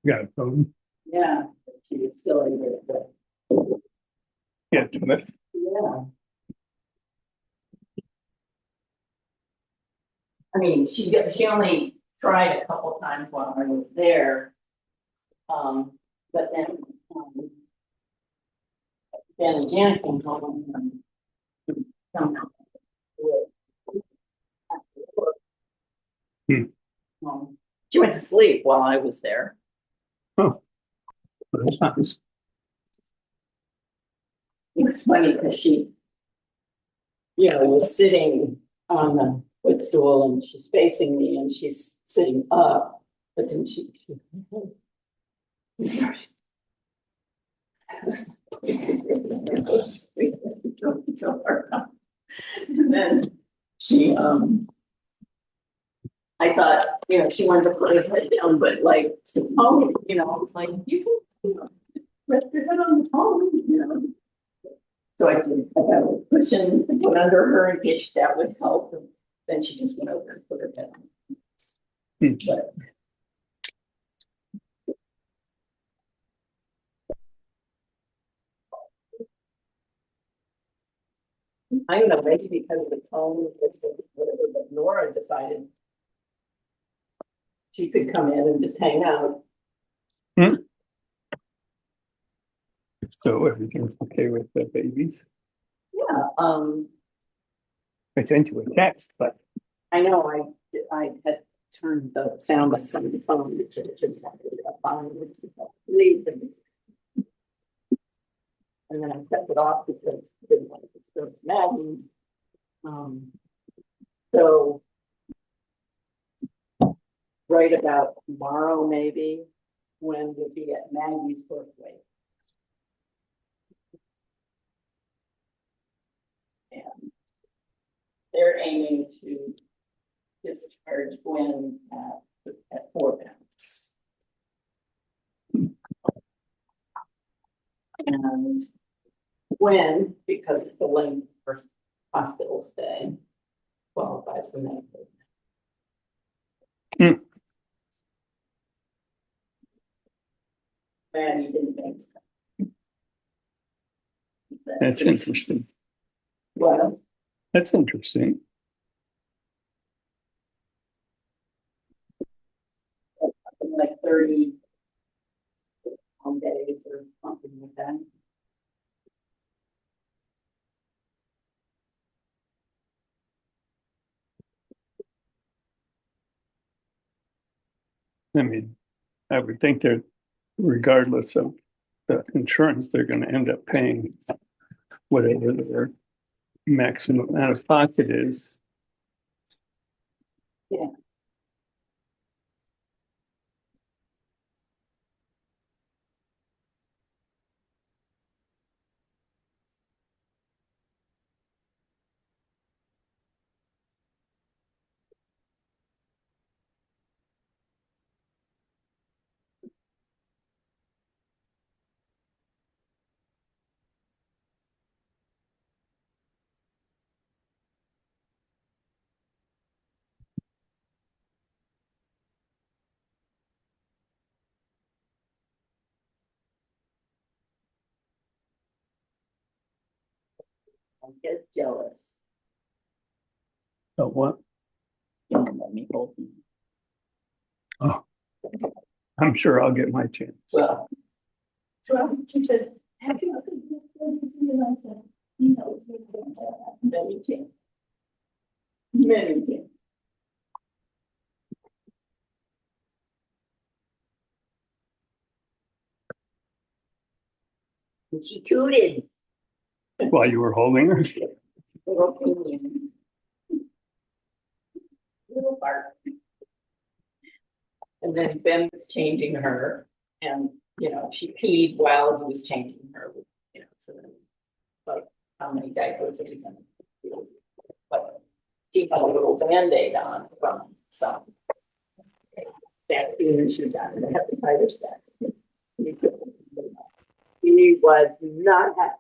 Got a phone. Yeah, she was still in there, but Yeah, Plymouth. yeah. I mean, she only tried a couple times while I was there. But then, um, Ben and Jan came home and somehow. Hmm. She went to sleep while I was there. Oh, that's nice. It was funny because she, was sitting on the footstool and she's facing me and she's sitting up, but then she and then she, I thought, she wanted to put her head down, but like, to phone, it's like, you can, rest your head on the phone. So I did, I got a cushion to put under her in case that would help. And then she just went over and put her head on. But I don't know, maybe because of the tone, whatever, but Nora decided she could come in and just hang out. Hmm. So everything's okay with the babies. Yeah, I sent you a text, but I know I had turned the sound on the phone. And then I kept it off because I didn't want to disturb Maggie. So right about tomorrow, maybe, when we'll be at Maggie's birthday. And they're aiming to discharge Gwen at 4 pounds. And Gwen, because of the length of her hospital stay, qualifies for Medicaid. Hmm. Maddie didn't make stuff. That's interesting. Well, That's interesting. like 30 days or something like that. I mean, I would think that regardless of the insurance, they're going to end up paying whatever their maximum out of pocket is. Yeah. I get jealous. But what? Let me hold you. Oh, I'm sure I'll get my chance. Well, so she said, have you looked at this? I said, he knows he's going to have many things. Many things. And she tooted. While you were holding her? Little part. And then Ben was changing her, and she peed while he was changing her. So then, like, how many diapers are we gonna do? But she had a little Band-Aid on from some vaccine she got in the hepatitis vaccine. He was not happy.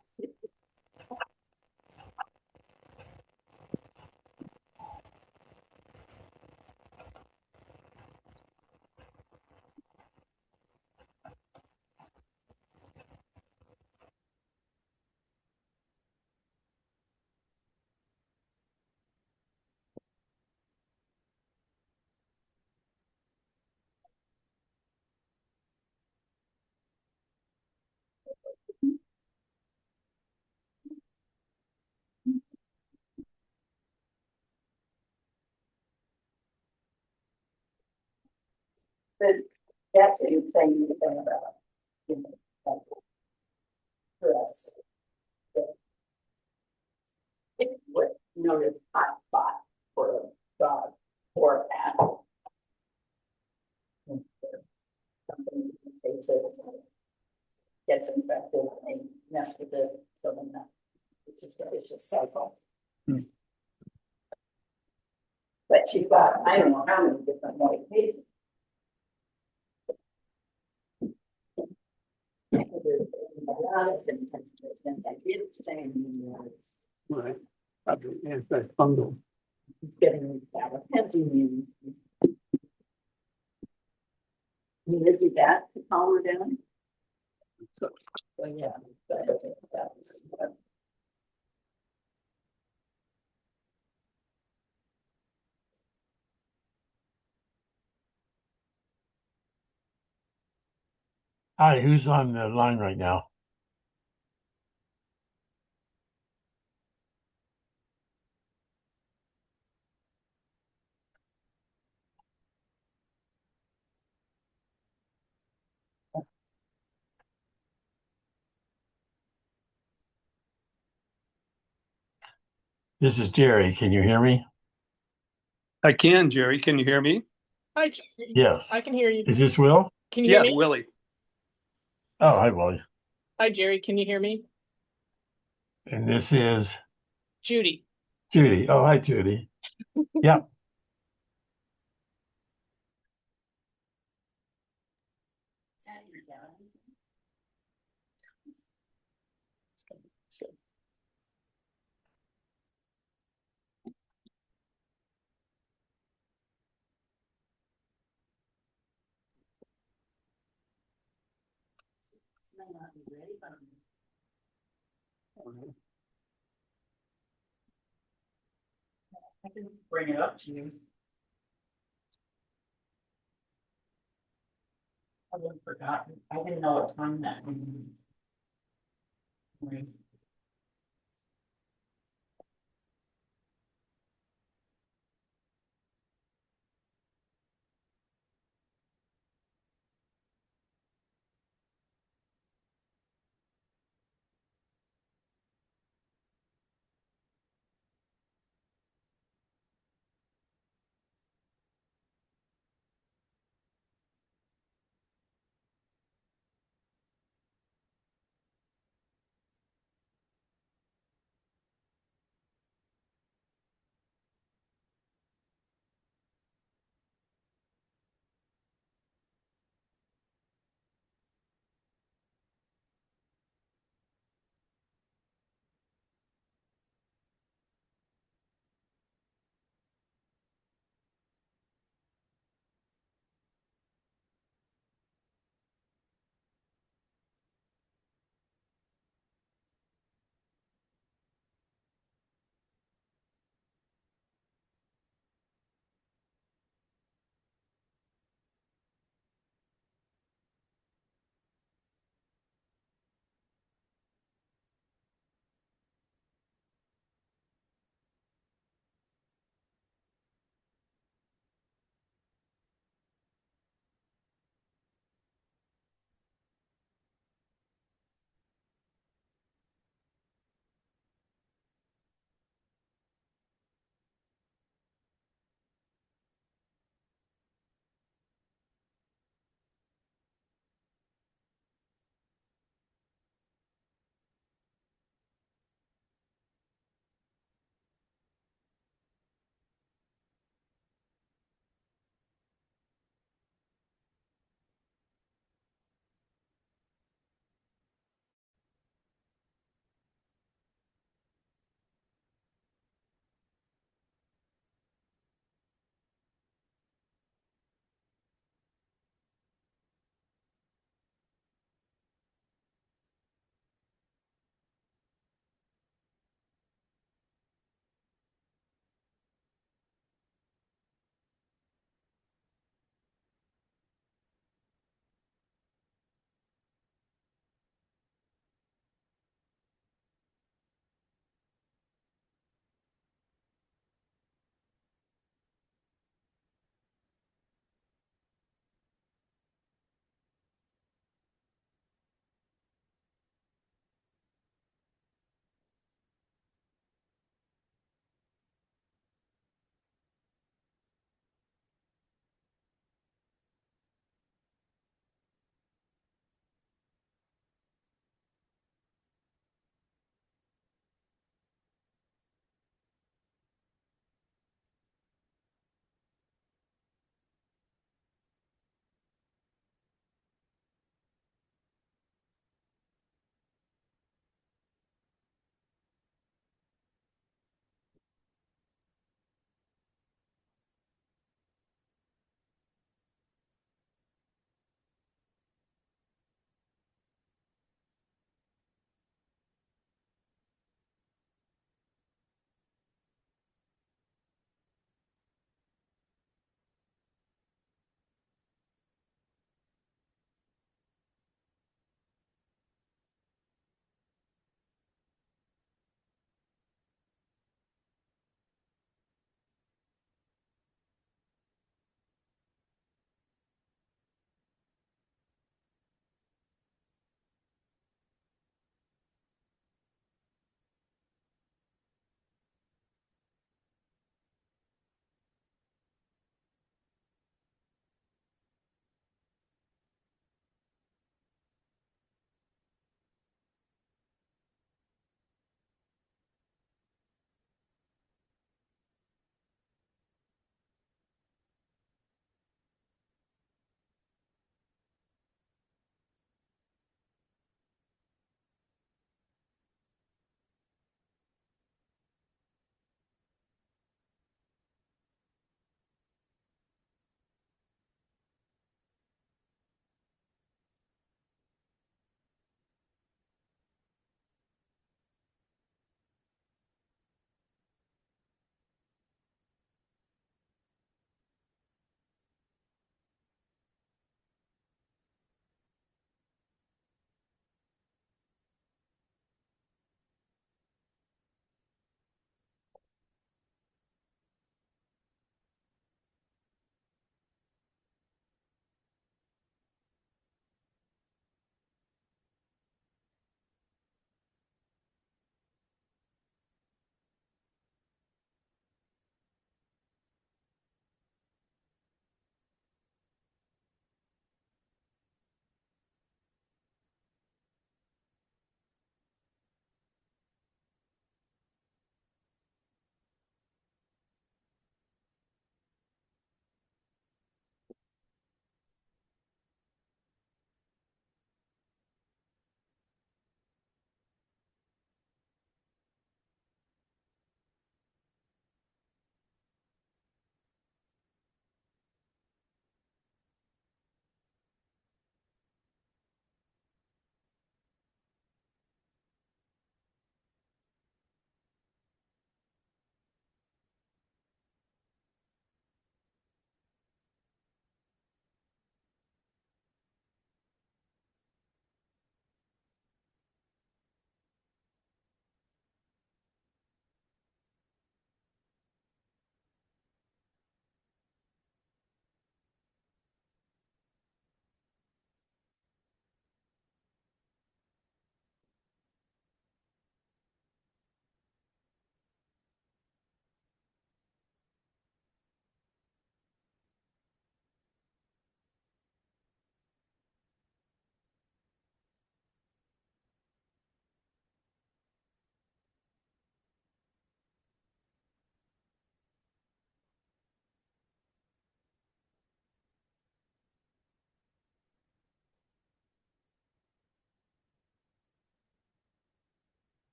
the, that didn't say anything about, you know, like, for us. It would notice hot spot for a dog or a cat. Something takes it, gets infected, and mess with it, so then that, it's just a vicious cycle. Hmm. But she's got, I don't know how many different white pages. Right. Probably antifungal. It's getting gabapentin. You did do that to calm her down? So, So, yeah, but that's. Hi, who's on the line right now? This is Jerry. Can you hear me? I can, Jerry. Can you hear me? Hi, Yes. I can hear you. Is this Will? Can you hear Yeah, me? Willie. Oh, hi, Willie. Hi, Jerry. Can you hear me? And this is Judy. Judy. Oh, hi, Judy. Yeah. I can bring it up to you. I would have forgotten. I didn't know what time that. Right.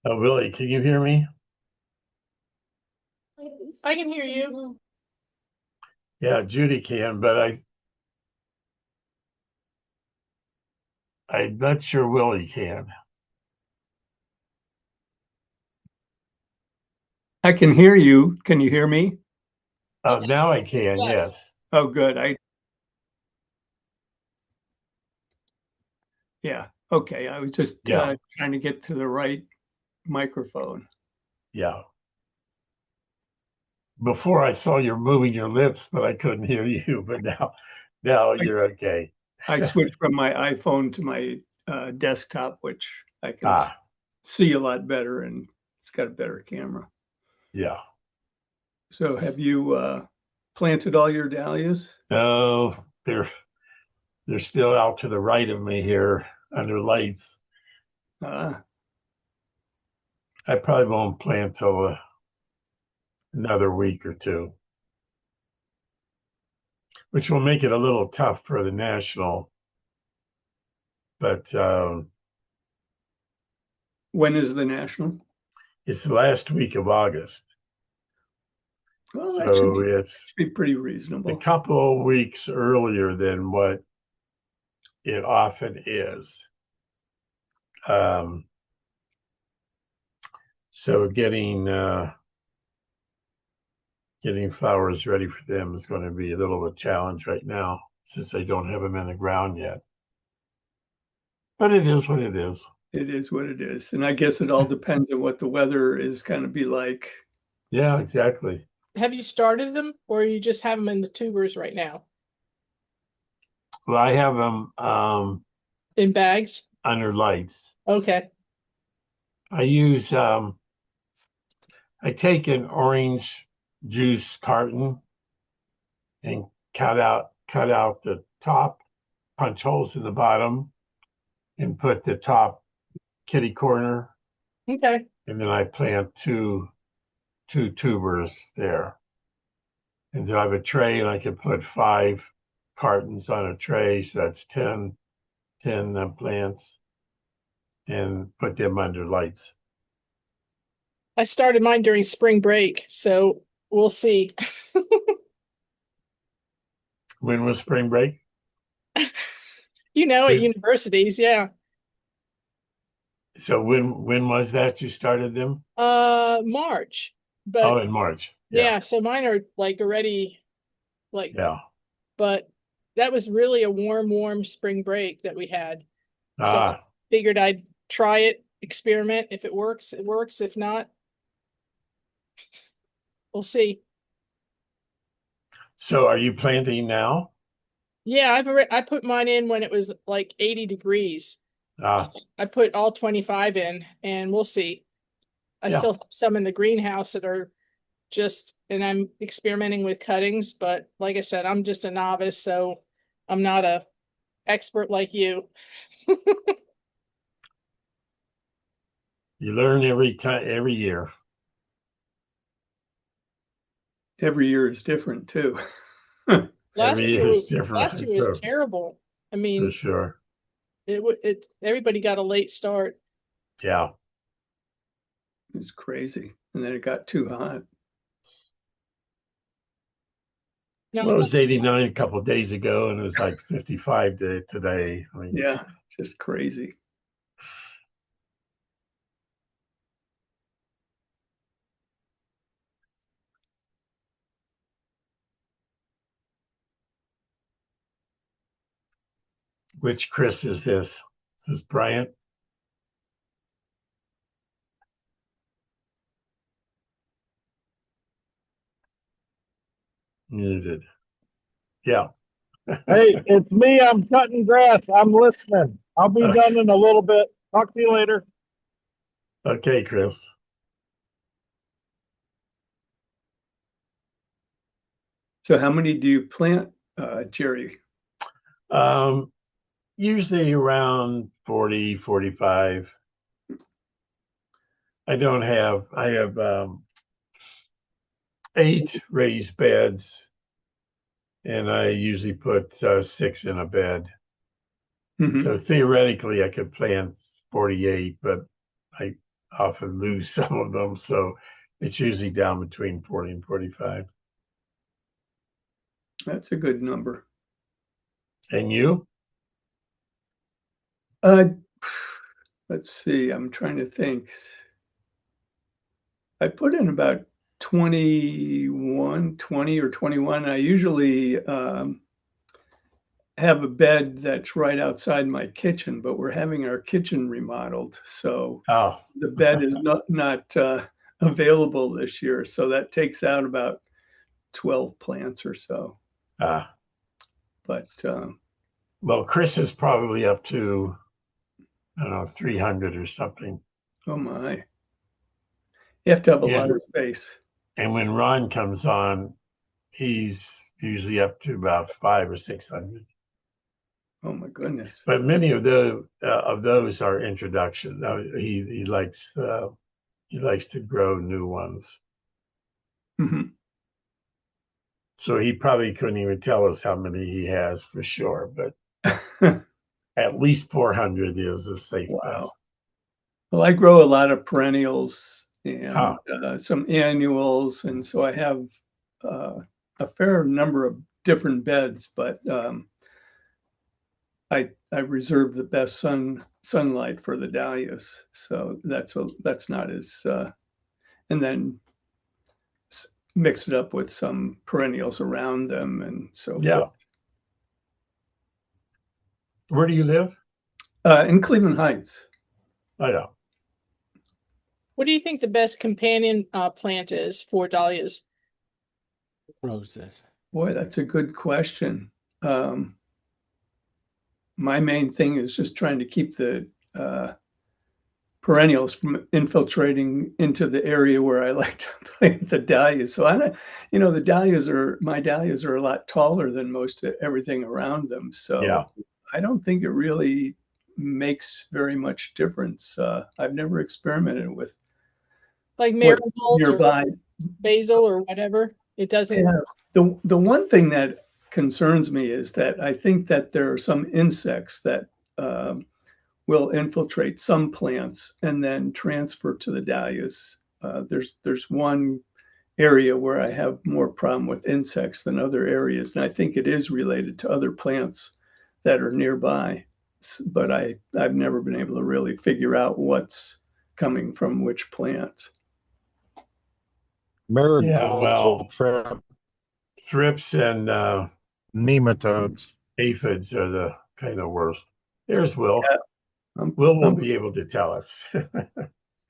Oh, Willie, can you hear me? I can hear you. Yeah, Judy can, but I'm not sure Willie can. I can hear you. Can you hear me? Oh, Yes. now I can, Yes. yes. Oh, good. Yeah. Okay. I was just Yeah, trying to get to the right microphone. yeah. Before I saw you moving your lips, but I couldn't hear you, but now I, you're okay. I switched from my iPhone to my desktop, which I can Ah, see a lot better, and it's got a better camera. yeah. So have you planted all your dahlias? Oh, they're still out to the right of me here under lights. Uh, I probably won't plant till another week or two, which will make it a little tough for the national. But when is the national? it's the last week of August, Well, that so it's should be pretty a reasonable. couple of weeks earlier than what it often is. Um, so getting flowers ready for them is going to be a little of a challenge right now since I don't have them in the ground yet. But it is what it is. It is what it is. And I guess it all depends on what the weather is going to be like. Yeah, exactly. Have you started them or you just have them in the tubers right now? Well, I have them In bags? under lights. Okay. I use I take an orange juice carton and cut out the top, punch holes in the bottom, and put the top kitty corner, Okay. and then I plant two tubers there. And so I have a tray, and I can put 5 cartons on a tray, so that's 10 plants, and put them under lights. I started mine during spring break, so we'll see. When was spring break? At universities, yeah. So when was that you started them? March. Oh, But in March. Yeah, yeah, so mine are like already like, yeah. but that was really a warm spring break that we had. So I Ah, figured I'd try it, experiment. If it works, it works. If not, we'll see. so are you planting now? Yeah, I put mine in when it was like 80 degrees. Ah, I put all 25 in and we'll see. I yeah. still have some in the greenhouse that are and I'm experimenting with cuttings, but like I said, I'm just a novice, so I'm not a expert like you. You learn every time, every year. Every year is different too. Every year is different. Last year was So terrible. I for mean, sure. everybody got a late start. Yeah. It's crazy. And then it got too hot. Now, Well, it was 89 a couple of days ago, and it was like 55 today. I mean, Yeah, just crazy. which Chris is this? Is this Bryant? Muted. Yeah. Hey, it's me. I'm cutting grass. I'm listening. I'll be done in a little bit. Talk to you later. Okay, Chris. So how many do you plant, Jerry? Um, usually around 40, 45. I have 8 raised beds, and I usually put 6 in a bed. Mhm. So theoretically, I could plant 48, but I often lose some of them, so it's usually down between 40 and 45. That's a good number. And you? Let's see, I'm trying to think. I put in about 20 or 21. I usually have a bed that's right outside my kitchen, but we're having our kitchen remodeled, so Oh, the bed is not available this year. So that takes out about 12 plants or so. ah. But Well, Chris is probably up to, I don't know, 300 or something. oh my, you have to have a Yeah. lot of space. And when Ron comes on, he's usually up to about 500 or 600. Oh my goodness. But many of those are introduction. He likes to grow new ones. Mhm. So he probably couldn't even tell us how many he has for sure, but at least 400 is a safe bet. Wow. Well, I grow a lot of perennials and Ah. some annuals, and so I have a fair number of different beds, but I reserve the best sunlight for the dahlias, so that's not as and then mix it up with some perennials around them and so Yeah. forth. Where do you live? In Cleveland Heights. I know. What do you think the best companion plant is for dahlias? Roses. Boy, that's a good question. My main thing is just trying to keep the perennials from infiltrating into the area where I like to plant the dahlias. So my dahlias are a lot taller than most of everything around them. So Yeah. I don't think it really makes very much difference. I've never experimented with Like what's marigolds or nearby. basil or whatever? It doesn't. Yeah. The one thing that concerns me is that I think that there are some insects that will infiltrate some plants and then transfer to the dahlias. There's one area where I have more problem with insects than other areas, and I think it is related to other plants that are nearby. But I've never been able to really figure out what's coming from which plant. Marigolds will trap Thrips and nematodes. aphids are the kind of worst. There's Will. Yeah, I'm, Will will I'm- be able to tell us.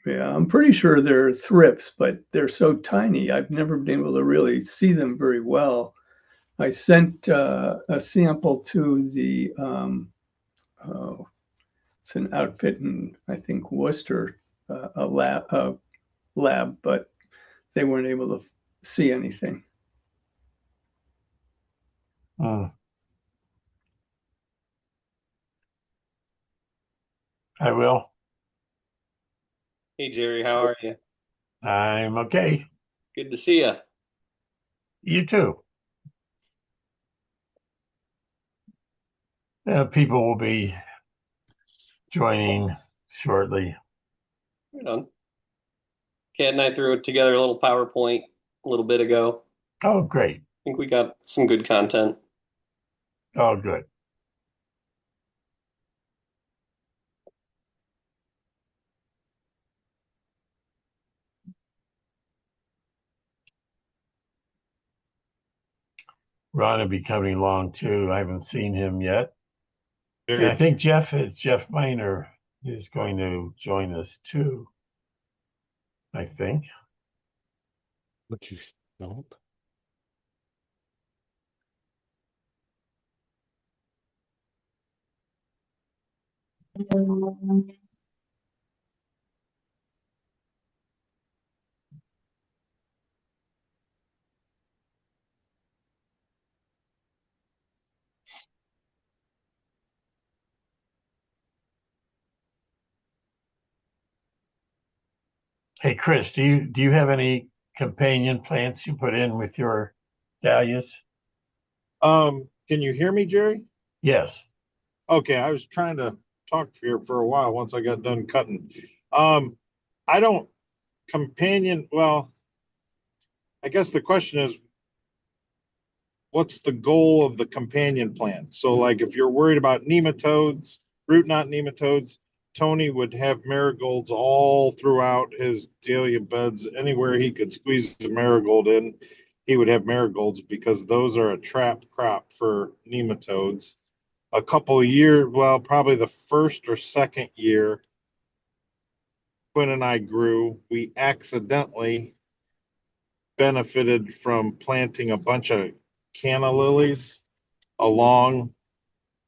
yeah, I'm pretty sure they're thrips, but they're so tiny. I've never been able to really see them very well. I sent a sample to the oh, it's an outfit in I think Worcester, a lab, but they weren't able to see anything. Hmm. I will. Hey Jerry, how are you? I'm okay. Good to see you. You too. People will be joining shortly. Right on. Kat and I threw it together a little PowerPoint a little bit ago. Oh, great. I think we got some good content. Oh, good. Ron will be coming along too. I haven't seen him yet. And I think Jeff Miner is going to join us too. I think. But you don't? Hey, Chris, do you have any companion plants you put in with your dahlias? Can you hear me, Jerry? Yes. Okay, I was trying to talk here for a while once I got done cutting. I I don't well, I guess the question is, what's the goal of the companion plant? So like if you're worried about nematodes, root knot nematodes, Tony would have marigolds all throughout his dahlia beds. Anywhere he could squeeze a marigold in, he would have marigolds because those are a trap crop for nematodes. A couple of years, well, probably the first or second year Quinn and I grew, we accidentally benefited from planting a bunch of canna lilies along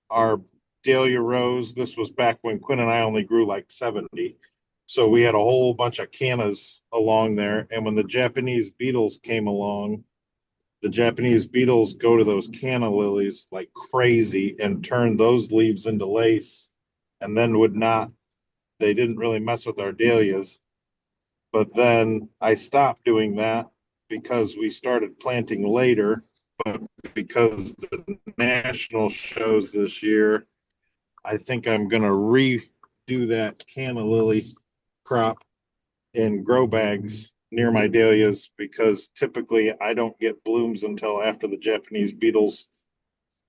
our dahlia rows. This was back when Quinn and I only grew like 70. So we had a whole bunch of cannas along there. And when the Japanese beetles came along, the Japanese beetles go to those canna lilies like crazy and turn those leaves into lace and then they didn't really mess with our dahlias. But then I stopped doing that because we started planting later. But because the national shows this year, I think I'm going to redo that canna lily crop in grow bags near my dahlias because typically I don't get blooms until after the Japanese beetles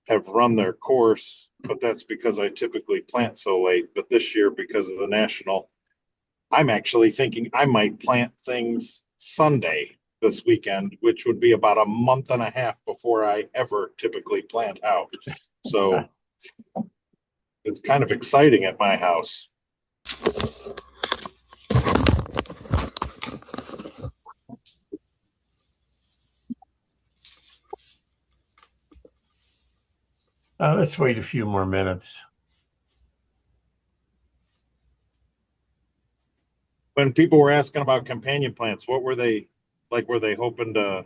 have run their course. But that's because I typically plant so late. But this year, because of the national, I'm actually thinking I might plant things Sunday this weekend, which would be about a month and a half before I ever typically plant out. So it's kind of exciting at my house. Let's wait a few more minutes. When people were asking about companion plants, what were they like? Were they hoping to?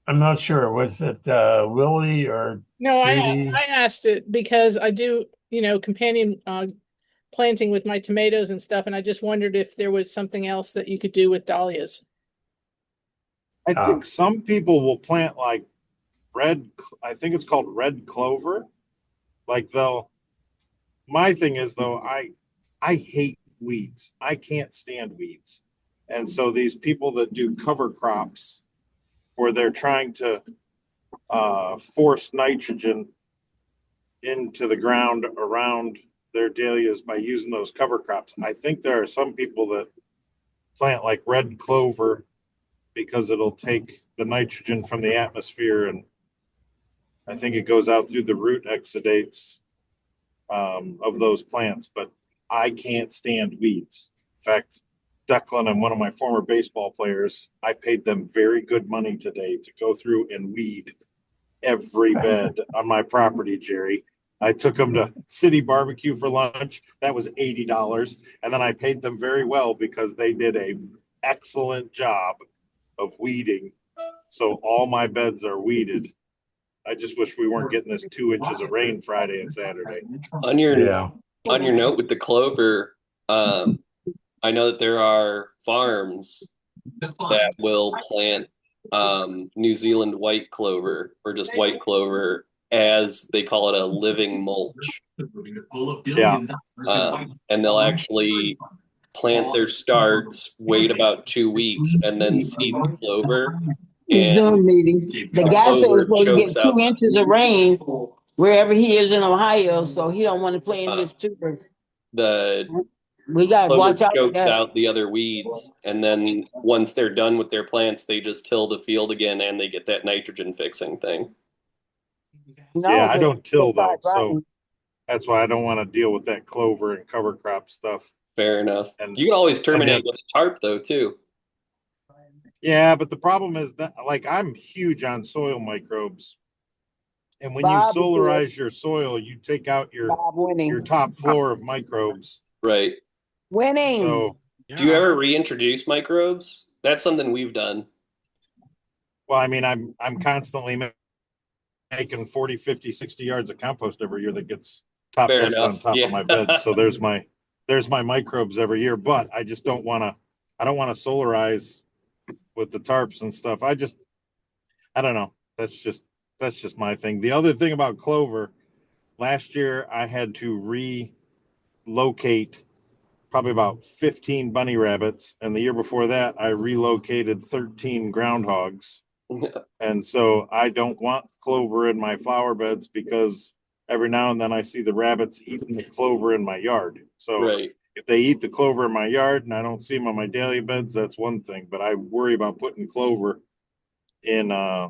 I'm not sure. Was it Willie or No, Judy? I asked it because I do, companion planting with my tomatoes and stuff, and I just wondered if there was something else that you could do with dahlias. I think some people will plant like I think it's called red clover. Like my thing is though, I hate weeds. I can't stand weeds. And so these people that do cover crops where they're trying to force nitrogen into the ground around their dahlias by using those cover crops. I think there are some people that plant like red clover because it'll take the nitrogen from the atmosphere, and I think it goes out through the root exudates of those plants. But I can't stand weeds. In fact, Declan and one of my former baseball players, I paid them very good money today to go through and weed every bed on my property, Jerry. I took them to City Barbecue for lunch. That was $80. And then I paid them very well because they did an excellent job of weeding. So all my beds are weeded. I just wish we weren't getting this 2 inches of rain Friday and Saturday. On your note with the clover, I know that there are farms that will plant New Zealand white clover or just white clover as they call it a living mulch. Yeah. And they'll actually plant their starts, wait about 2 weeks, and then seed the clover. Zoom meeting. The guy said he's supposed to get 2 inches of rain wherever he is in Ohio, so he don't want to play in his tubers. We gotta watch out for chokes that. out the other weeds, and then once they're done with their plants, they just till the field again, and they get that nitrogen fixing thing. No, Yeah, I but don't till it's though, not so right. that's why I don't want to deal with that clover and cover crop stuff. Fair enough. And you can always terminate with a tarp though too. Yeah, but the problem is that like I'm huge on soil microbes. And when Bob you is solarize your soil, you take out your winning. top floor of microbes. Right. Winning. So do you ever reintroduce microbes? That's something we've done. Well, I mean, I'm constantly making 40, 50, 60 yards of compost every year that gets top Fair dressed enough. on top of my bed. So there's my microbes every year, but I just don't want to solarize with the tarps and stuff. I don't know. That's just my thing. The other thing about clover, last year I had to relocate probably about 15 bunny rabbits. And the year before that, I relocated 13 groundhogs. And so I don't want clover in my flower beds because every now and then I see the rabbits eating the clover in my yard. So Right. if they eat the clover in my yard and I don't see them on my dahlia beds, that's one thing. But I worry about putting clover in my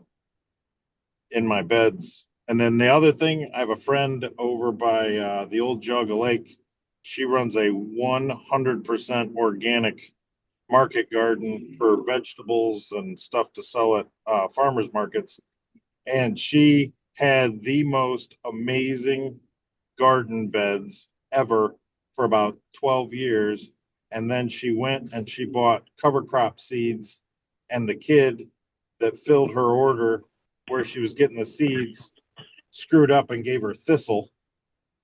beds. And then the other thing, I have a friend over by the old Jogga Lake. She runs a 100% organic market garden for vegetables and stuff to sell at farmers markets. And she had the most amazing garden beds ever for about 12 years. And then she went and she bought cover crop seeds. And the kid that filled her order where she was getting the seeds screwed up and gave her thistle.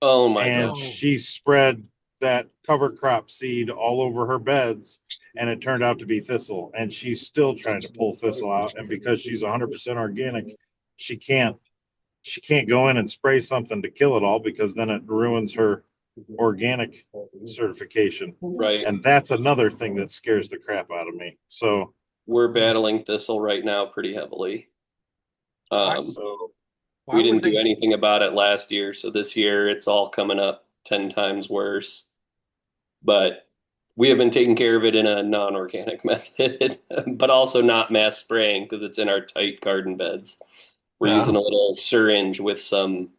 Oh my And God. she spread that cover crop seed all over her beds and it turned out to be thistle. And she's still trying to pull thistle out. And because she's 100% organic, she can't go in and spray something to kill it all because then it ruins her organic certification. Right. And that's another thing that scares the crap out of me. So We're battling thistle right now pretty heavily. so We didn't do anything about it last year, so this year it's all coming up 10 times worse. But we have been taking care of it in a non-organic method, but also not mass spraying because it's in our tight garden beds. We're Yeah. using a little syringe with some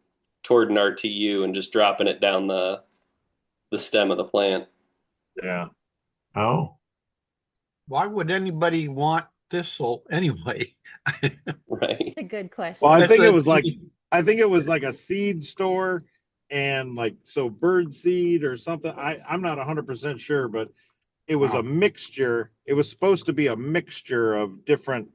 Torton RTU and just dropping it down the stem of the plant. yeah. Oh, Why would anybody want thistle anyway? Right. A good question. Well, I That's think a- it was like a seed store and like so bird seed or something. I'm not 100% sure, but it was Wow. a mixture. It was supposed to be a mixture of different,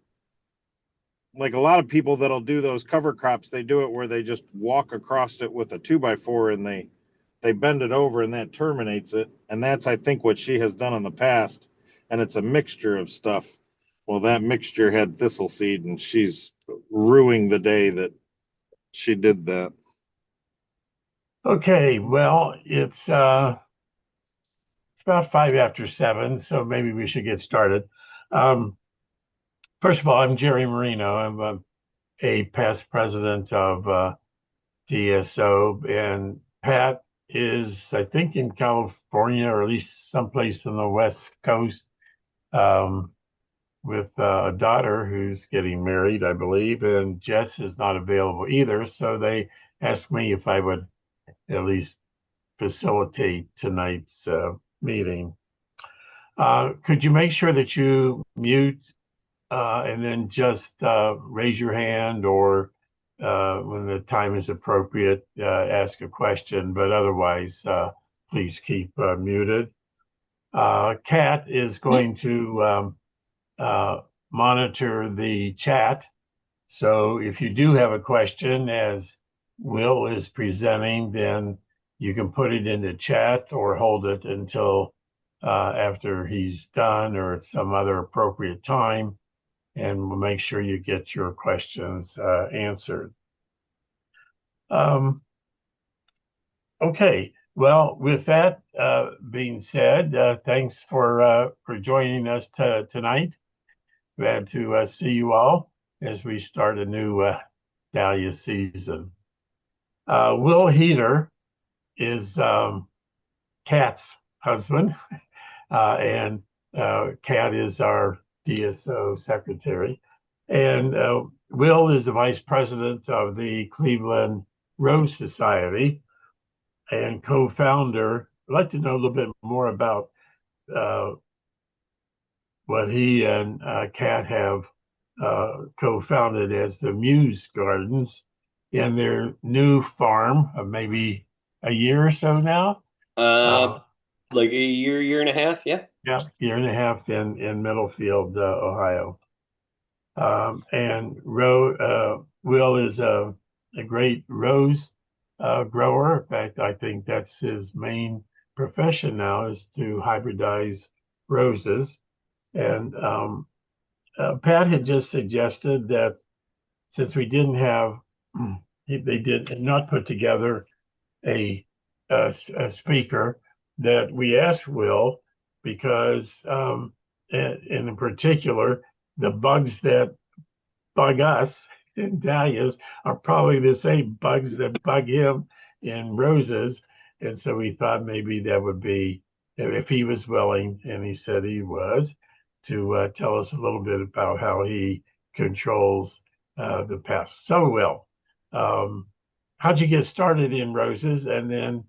like a lot of people that'll do those cover crops, they do it where they just walk across it with a 2x4 and they bend it over and that terminates it. And that's, I think, what she has done in the past. And it's a mixture of stuff. Well, that mixture had thistle seed and she's ruining the day that she did that. okay. Well, it's about 7:05, so maybe we should get started. First of all, I'm Jerry Marino. I'm a past president of DSO, and Pat is, I think, in California or at least someplace on the West Coast with a daughter who's getting married, I believe, and Jess is not available either. So they asked me if I would at least facilitate tonight's meeting. Could you make sure that you mute and then just raise your hand or when the time is appropriate, ask a question, but otherwise, please keep muted. Kat is going to monitor the chat. So if you do have a question as Will is presenting, then you can put it in the chat or hold it until after he's done or at some other appropriate time, and we'll make sure you get your questions answered. Okay, well, with that being said, thanks for joining us tonight. Glad to see you all as we start a new Dahlia season. Will Heeter is Kat's husband, and Kat is our DSO secretary. And Will is the vice president of the Cleveland Rose Society and co-founder. I'd like to know a little bit more about what he and Kat have co-founded as the Muse Gardens in their new farm of maybe a year or so now. Like a year and a half, yeah. Yeah, year and a half in Middlefield, Ohio. And Will is a great rose grower. In fact, I think that's his main profession now is to hybridize roses. And Pat had just suggested that since we didn't have, they did not put together a speaker, that we asked Will because, and in particular, the bugs that bug us in dahlias are probably the same bugs that bug him in roses. And so we thought maybe that would be, if he was willing, and he said he was, to tell us a little bit about how he controls the pests. So, Will, um, how'd you get started in roses and then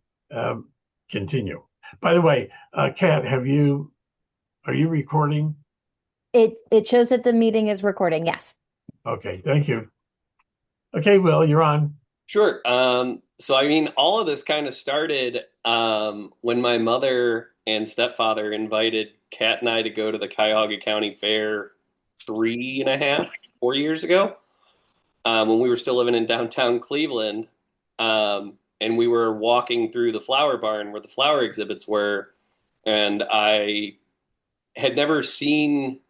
continue? By the way, Kat, are you recording? It shows that the meeting is recording. Yes. Okay, thank you. Okay, Will, you're on. Sure. So I mean, all of this kind of started when my mother and stepfather invited Kat and I to go to the Cuyahoga County Fair 3.5, 4 years ago, when we were still living in downtown Cleveland. And we were walking through the flower barn where the flower exhibits were, and I had never seen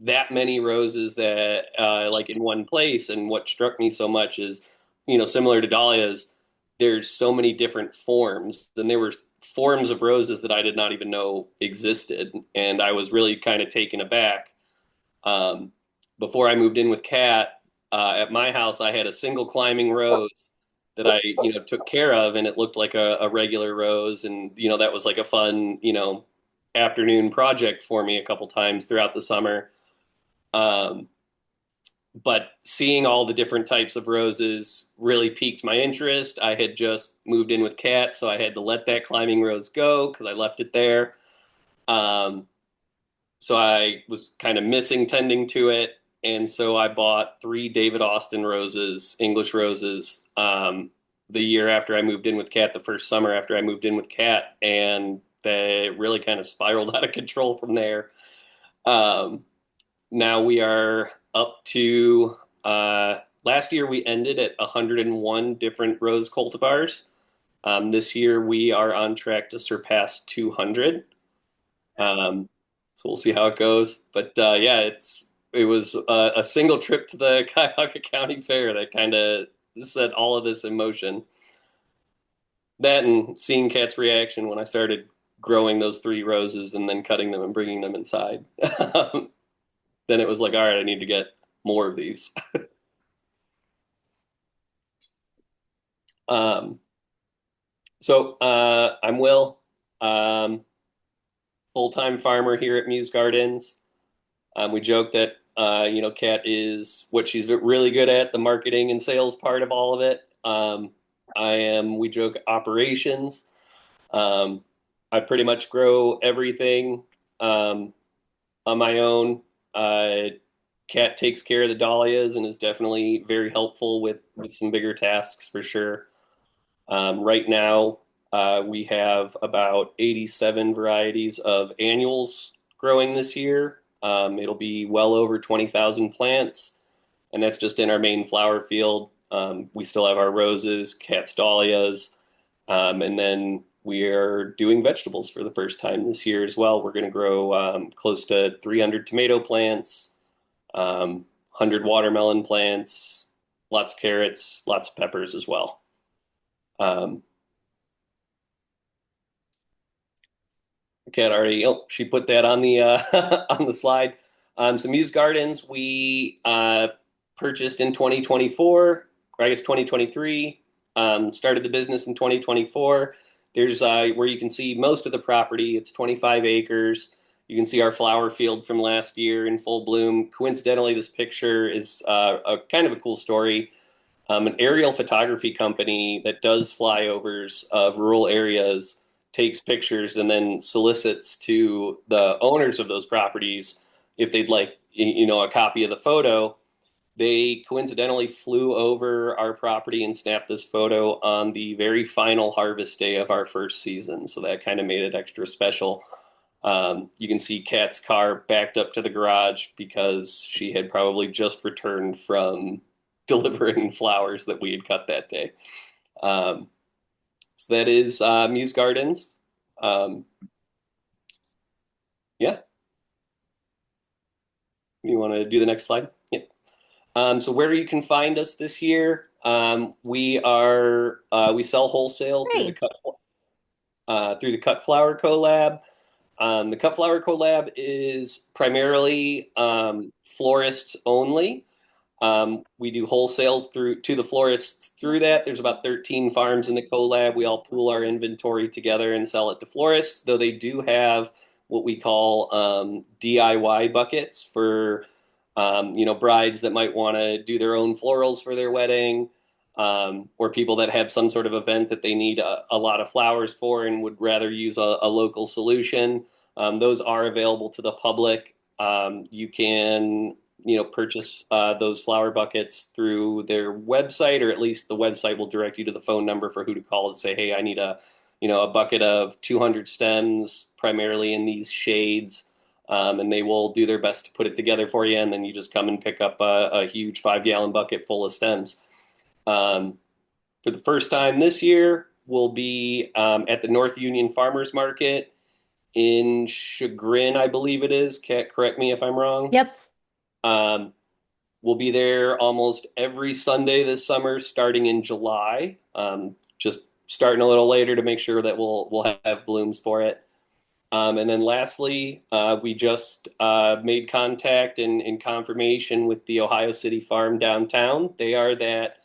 that many roses that like in one place. And what struck me so much is, similar to dahlias, there's so many different forms, and there were forms of roses that I did not even know existed, and I was really kind of taken aback. Before I moved in with Kat, at my house, I had a single climbing rose that I, took care of, and it looked like a regular rose, and that was like a fun, afternoon project for me a couple times throughout the summer. But seeing all the different types of roses really piqued my interest. I had just moved in with Kat, so I had to let that climbing rose go because I left it there. So I was kind of missing tending to it. And so I bought 3 David Austin roses, English roses, the year after I moved in with Kat, the first summer after I moved in with Kat. And they really kind of spiraled out of control from there. Now we are up to, last year we ended at 101 different rose cultivars. This year we are on track to surpass 200. So we'll see how it goes. But yeah, it was a single trip to the Cuyahoga County Fair that kind of set all of this in motion. That and seeing Kat's reaction when I started growing those 3 roses and then cutting them and bringing them inside. Then it was like, all right, I need to get more of these. I'm Will, full-time farmer here at Muse Gardens. We joke that, Kat is what she's really good at, the marketing and sales part of all of it. We joke, operations. I pretty much grow everything on my own. Kat takes care of the dahlias and is definitely very helpful with some bigger tasks for sure. Right now, we have about 87 varieties of annuals growing this year. It'll be well over 20,000 plants, and that's just in our main flower field. We still have our roses, Kat's dahlias, and then we are doing vegetables for the first time this year as well. We're going to grow close to 300 tomato plants, 100 watermelon plants, lots of carrots, lots of peppers as well. Kat already, she put that on the on the slide. So Muse Gardens, we purchased in 2024, or I guess 2023. Started the business in 2024. There's where you can see most of the property. It's 25 acres. You can see our flower field from last year in full bloom. Coincidentally, this picture is a kind of a cool story. An aerial photography company that does flyovers of rural areas takes pictures and then solicits to the owners of those properties if they'd like, a copy of the photo. They coincidentally flew over our property and snapped this photo on the very final harvest day of our first season. So that kind of made it extra special. You can see Kat's car backed up to the garage because she had probably just returned from delivering flowers that we had cut that day. So that is Muse Gardens. Yeah. You want to do the next slide? Yeah. So where you can find us this year, we sell wholesale through the Hey. cut. through the Cut Flower Collab. The Cut Flower Collab is primarily florists only. We do wholesale through to the florists through that. There's about 13 farms in the collab. We all pool our inventory together and sell it to florists, though they do have what we call DIY buckets for brides that might want to do their own florals for their wedding, or people that have some sort of event that they need a lot of flowers for and would rather use a local solution. Those are available to the public. You can purchase those flower buckets through their website, or at least the website will direct you to the phone number for who to call and say, hey, I need a bucket of 200 stems, primarily in these shades. And they will do their best to put it together for you. And then you just come and pick up a huge 5-gallon bucket full of stems. For the first time this year, we'll be at the North Union Farmers Market in Chagrin, I believe it is. Correct me if I'm wrong. Yep. We'll be there almost every Sunday this summer, starting in July. Just starting a little later to make sure that we'll have blooms for it. And then lastly, we just made contact and confirmation with the Ohio City Farm downtown. They are that,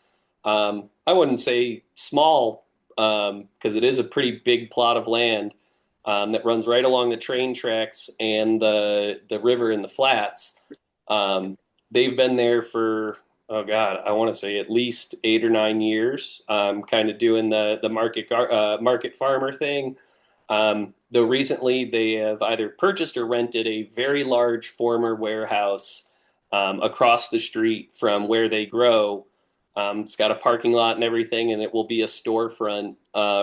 I wouldn't say small, because it is a pretty big plot of land that runs right along the train tracks and the river and the flats. They've been there for, oh God, I want to say at least 8 or 9 years, kind of doing the market farmer thing. Though recently they have either purchased or rented a very large former warehouse across the street from where they grow. It's got a parking lot and everything, and it will be a storefront,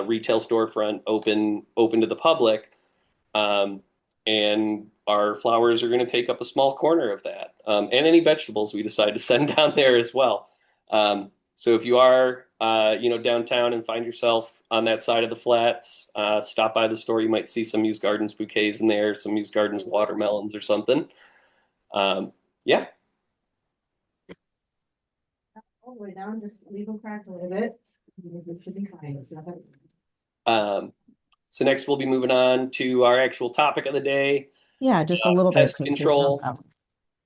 retail storefront open to the public. And our flowers are going to take up a small corner of that, and any vegetables we decide to send down there as well. So if you are, downtown and find yourself on that side of the flats, stop by the store. You might see some Muse Gardens bouquets in there, some Muse Gardens watermelons or something. Yeah. All the way down, just leave them cracked a little bit. It should be fine. So next we'll be moving on to our actual topic of the day. Yeah, just a little bit. Pest control.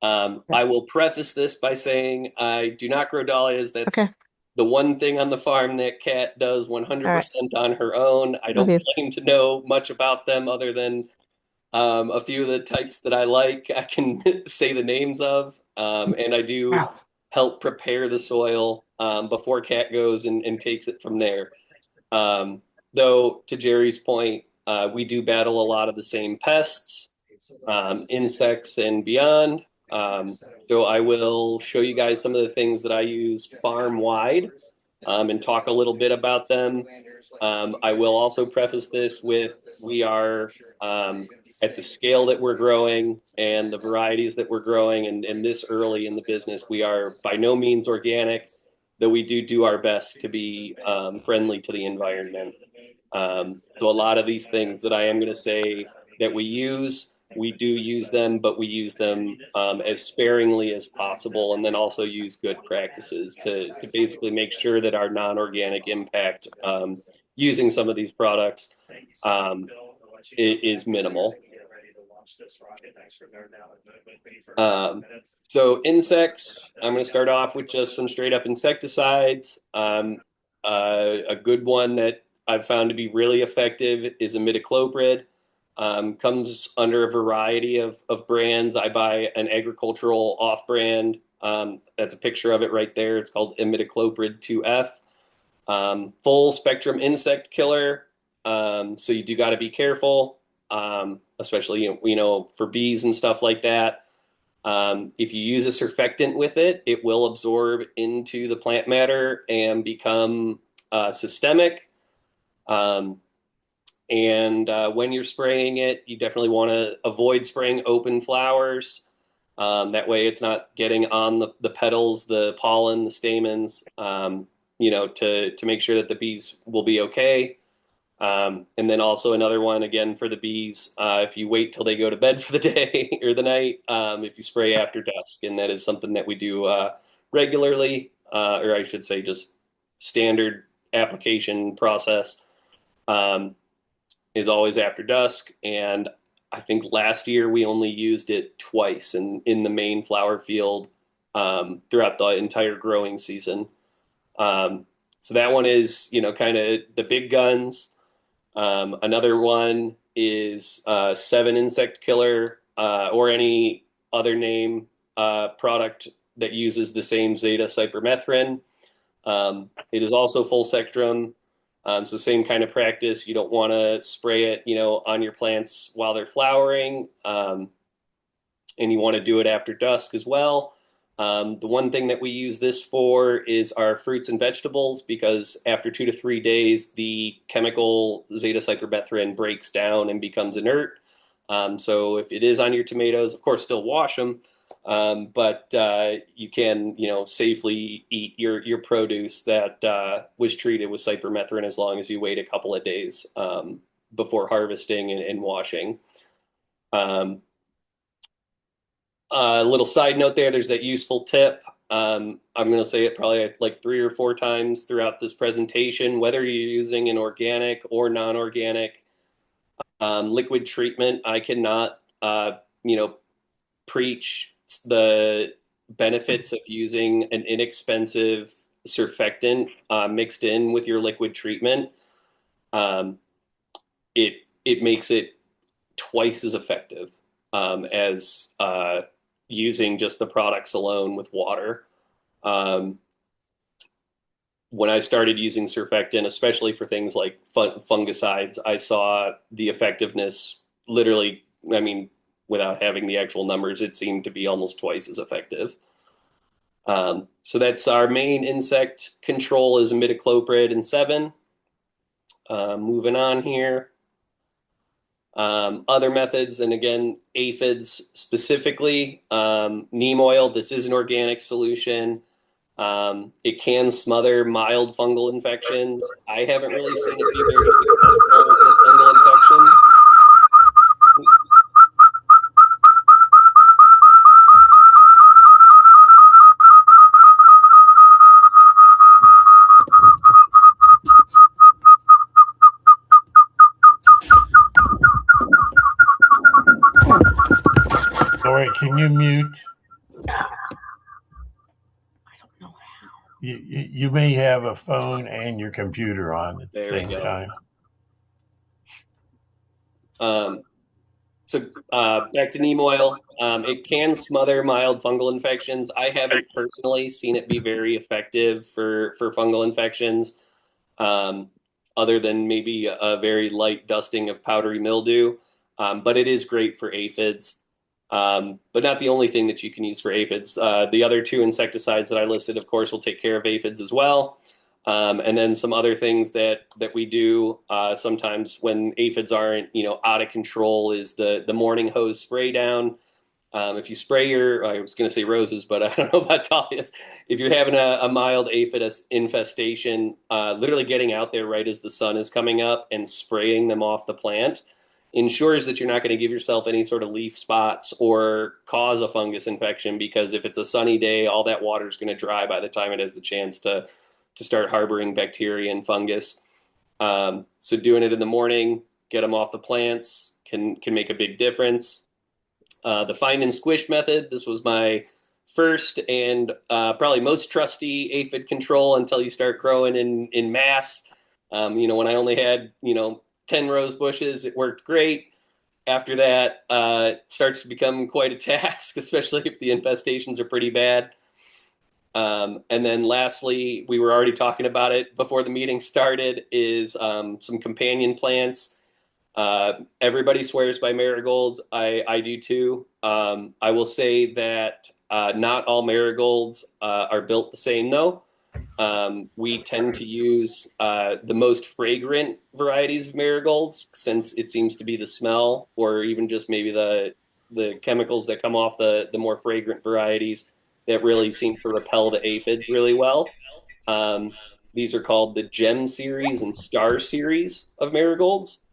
I will preface this by saying I do not grow dahlias. That's Okay. the one thing on the farm that Kat does 100% on her own. I don't claim to know much about them other than a few of the types that I like. I can say the names of, and I do help prepare the soil before Kat goes and takes it from there. Though, to Jerry's point, we do battle a lot of the same pests, insects, and beyond. So I will show you guys some of the things that I use farm-wide and talk a little bit about them. I will also preface this with we are at the scale that we're growing and the varieties that we're growing, and this early in the business, we are by no means organic, though we do our best to be friendly to the environment. So a lot of these things that I am going to say that we do use them, but we use them as sparingly as possible, and then also use good practices to basically make sure that our non-organic impact using some of these products is minimal. So insects, I'm going to start off with just some straight up insecticides. A good one that I've found to be really effective is imidacloprid. Comes under a variety of brands. I buy an agricultural off-brand. That's a picture of it right there. It's called imidacloprid 2F. Full spectrum insect killer. So you do got to be careful, especially for bees and stuff like that. If you use a surfactant with it, it will absorb into the plant matter and become systemic. And when you're spraying it, you definitely want to avoid spraying open flowers. That way it's not getting on the petals, the pollen, the stamens, to make sure that the bees will be okay. And then also another one, again, for the bees, if you wait till they go to bed for the day or the night, if you spray after dusk. And that is something that we do regularly, or I should say just standard application process. is always after dusk. And I think last year we only used it twice in the main flower field throughout the entire growing season. So that one is, kind of the big guns. Another one is 7 insect killer or any other name product that uses the same zeta cypermethrin. It is also full spectrum. So same kind of practice. You don't want to spray it, on your plants while they're flowering. And you want to do it after dusk as well. The one thing that we use this for is our fruits and vegetables, because after 2 to 3 days, the chemical zeta cypermethrin breaks down and becomes inert. So if it is on your tomatoes, of course, still wash them. But you can, safely eat your produce that was treated with cypermethrin as long as you wait a couple of days before harvesting and washing. A little side note there's that useful tip. I'm going to say it probably like 3 or 4 times throughout this presentation, whether you're using an organic or non-organic liquid treatment. I cannot, preach the benefits of using an inexpensive surfactant mixed in with your liquid treatment. It makes it twice as effective as using just the products alone with water. When I started using surfactant, especially for things like fungicides, I saw the effectiveness literally, without having the actual numbers, it seemed to be almost twice as effective. So that's our main insect control is imidacloprid and 7. Moving on here. Other methods, and again, aphids specifically, neem oil. This is an organic solution. It can smother mild fungal infections. I haven't really seen it be very successful with fungal infections. Lori, can you mute? I don't know how. You may have a phone and your computer on at the There we same go. time. So back to neem oil. It can smother mild fungal infections. I haven't personally seen it be very effective for fungal infections, other than maybe a very light dusting of powdery mildew. But it is great for aphids. But not the only thing that you can use for aphids. The other 2 insecticides that I listed, of course, will take care of aphids as well. And then some other things that we do sometimes when aphids aren't, out of control is the morning hose spray down. If you spray I was going to say roses, but I don't know about dahlias. If you're having a mild aphid infestation, literally getting out there right as the sun is coming up and spraying them off the plant ensures that you're not going to give yourself any sort of leaf spots or cause a fungus infection, because if it's a sunny day, all that water is going to dry by the time it has the chance to start harboring bacteria and fungus. So doing it in the morning, get them off the plants, can make a big difference. The find and squish method, this was my first and probably most trusty aphid control until you start growing in mass. When I only had, 10 rose bushes, it worked great. After that, it starts to become quite a task, especially if the infestations are pretty bad. And then lastly, we were already talking about it before the meeting started, is some companion plants. Everybody swears by marigolds. I do too. I will say that not all marigolds are built the same though. We tend to use the most fragrant varieties of marigolds, since it seems to be the smell, or even just maybe the chemicals that come off the more fragrant varieties that really seem to repel the aphids really well. These are called the Gem series and Star series of marigolds.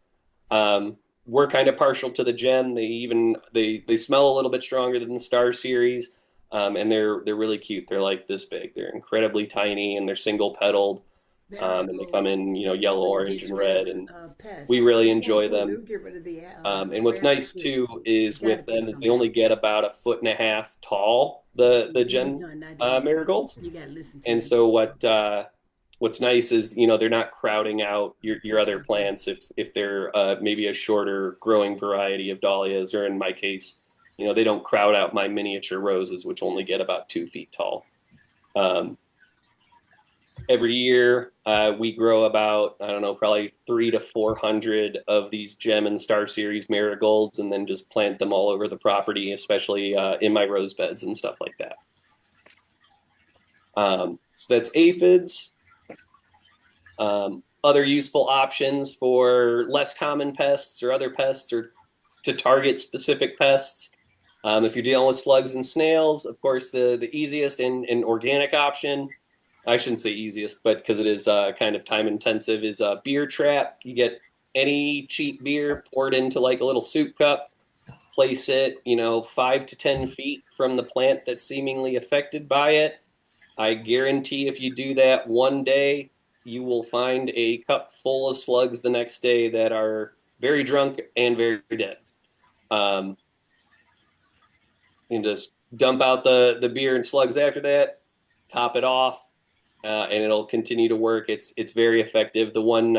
We're kind of partial to the Gem. They smell a little bit stronger than the Star series. And they're really cute. They're like this big. They're incredibly tiny, and they're single petaled. And they come in, yellow, orange, and red, and Pest. we really enjoy We'll them. get rid of the And what's nice rabbits. too There's is gotta with be them is they only something. get about a foot and a half tall, the gem No, not that. marigolds. You gotta listen to And me. so what's nice is they're not crowding out your other plants if they're maybe a shorter growing variety of dahlias, or in my case, they don't crowd out my miniature roses, which only get about 2 feet tall. Every year, we grow about, I don't know, probably 300 to 400 of these gem and star series marigolds, and then just plant them all over the property, especially in my rose beds and stuff like that. So that's aphids. Other useful options for less common pests or other pests, or to target specific pests. If you're dealing with slugs and snails, of course, the easiest and organic option, I shouldn't say easiest, but because it is kind of time intensive, is a beer trap. You get any cheap beer, pour it into like a little soup cup, place it, 5 to 10 feet from the plant that's seemingly affected by it. I guarantee if you do that one day, you will find a cup full of slugs the next day that are very drunk and very dead. You can just dump out the beer and slugs after that, top it off, and it'll continue to work. It's very effective. The one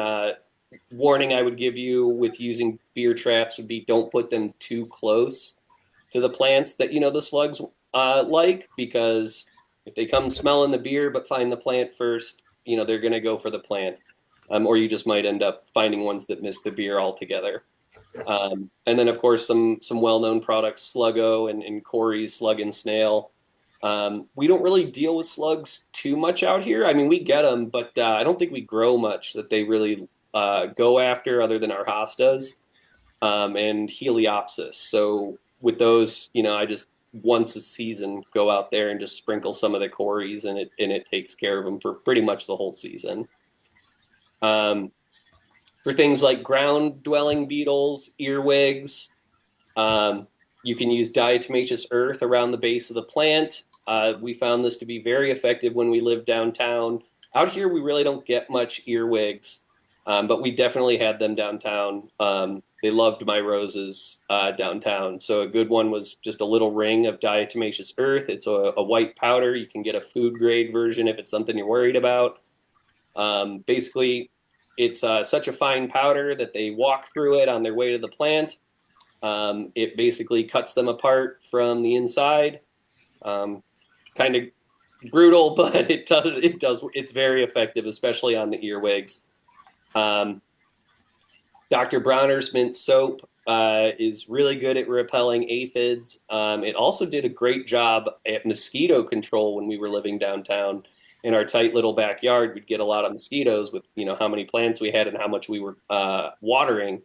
warning I would give you with using beer traps would be don't put them too close to the plants that the slugs like, because if they come smelling the beer but find the plant first, they're going to go for the plant, or you just might end up finding ones that miss the beer altogether. And then, of course, some well-known products, Sluggo and Corey's Slug and Snail. We don't really deal with slugs too much out here. I mean, we get them, but I don't think we grow much that they really go after, other than our hostas and Heliopsis. So with those, I just once a season go out there and just sprinkle some of the Corys, and it takes care of them for pretty much the whole season. For things like ground dwelling beetles, earwigs, you can use diatomaceous earth around the base of the plant. We found this to be very effective when we lived downtown. Out here, we really don't get much earwigs, but we definitely had them downtown. They loved my roses downtown. So a good one was just a little ring of diatomaceous earth. It's a white powder. You can get a food grade version if it's something you're worried about. Basically, it's such a fine powder that they walk through it on their way to the plant. It basically cuts them apart from the inside. Kind of brutal, but it's very effective, especially on the earwigs. Dr. Bronner's mint soap is really good at repelling aphids. It also did a great job at mosquito control when we were living downtown. In our tight little backyard, we'd get a lot of mosquitoes with how many plants we had and how much we were watering.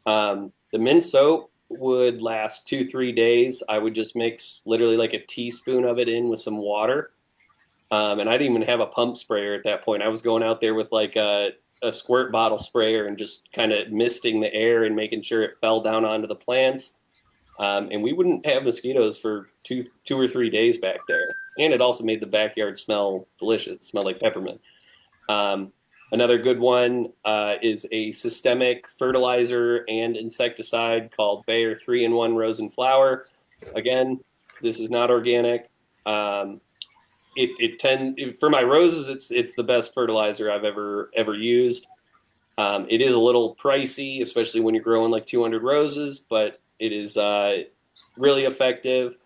The mint soap would last 2-3 days. I would just mix literally like a teaspoon of it in with some water. And I didn't even have a pump sprayer at that point. I was going out there with like a squirt bottle sprayer and just kind of misting the air and making sure it fell down onto the plants. And we wouldn't have mosquitoes for 2 or 3 days back there. And it also made the backyard smell delicious. It smelled like peppermint. Another good one is a systemic fertilizer and insecticide called Bayer 3-in-1 Rose and Flower. Again, this is not organic. For my roses, it's the best fertilizer I've ever used. It is a little pricey, especially when you're growing like 200 roses, but it is really effective.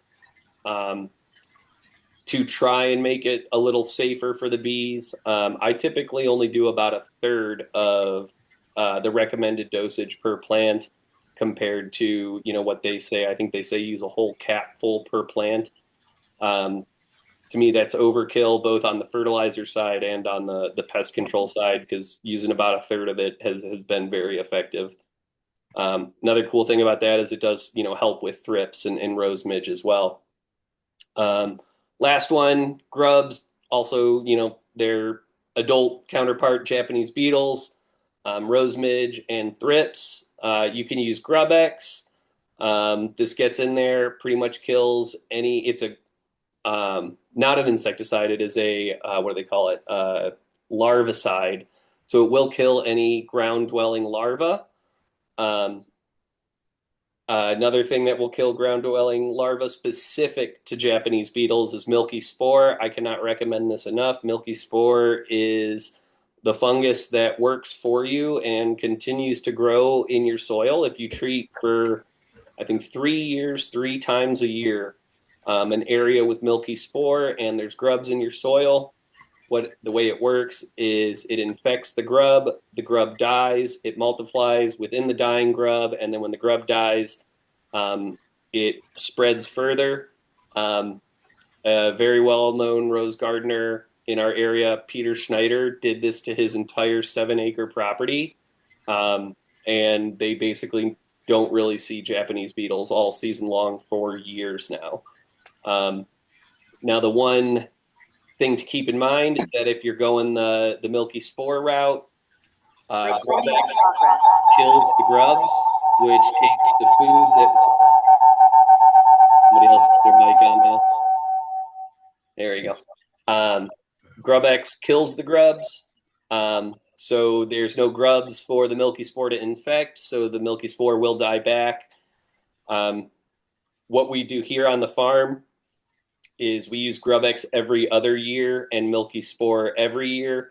To try and make it a little safer for the bees, I typically only do about 1/3 of the recommended dosage per plant compared to what they say. I think they say use a whole capful per plant. To me, that's overkill, both on the fertilizer side and on the pest control side, because using about 1/3 of it has been very effective. Another cool thing about that is it does help with thrips and rose midge as well. Last one, grubs, also, their adult counterpart, Japanese beetles, rose midge, and thrips. You can use Grub-X. This gets in there, pretty much kills it's a, not an insecticide, it is a, what do they call it? larvicide. So it will kill any ground-dwelling larva. Another thing that will kill ground-dwelling larvae specific to Japanese beetles is milky spore. I cannot recommend this enough. Milky spore is the fungus that works for you and continues to grow in your soil if you treat for, I think, 3 years, 3 times a year, an area with milky spore, and there's grubs in your soil. The way it works is it infects the grub dies, it multiplies within the dying grub, and then when the grub dies, it spreads further. A very well-known rose gardener in our area, Peter Schneider, did this to his entire 7-acre property, and they basically don't really see Japanese beetles all season long for years now. Now, the one thing to keep in mind is that if you're going the milky spore route, Gravex kills the grubs, which takes the food that somebody else has their mic on now. There you go. Gravex kills the grubs, so there's no grubs for the milky spore to infect, so the milky spore will die back. What we do here on the farm is we use Gravex every other year and milky spore every year.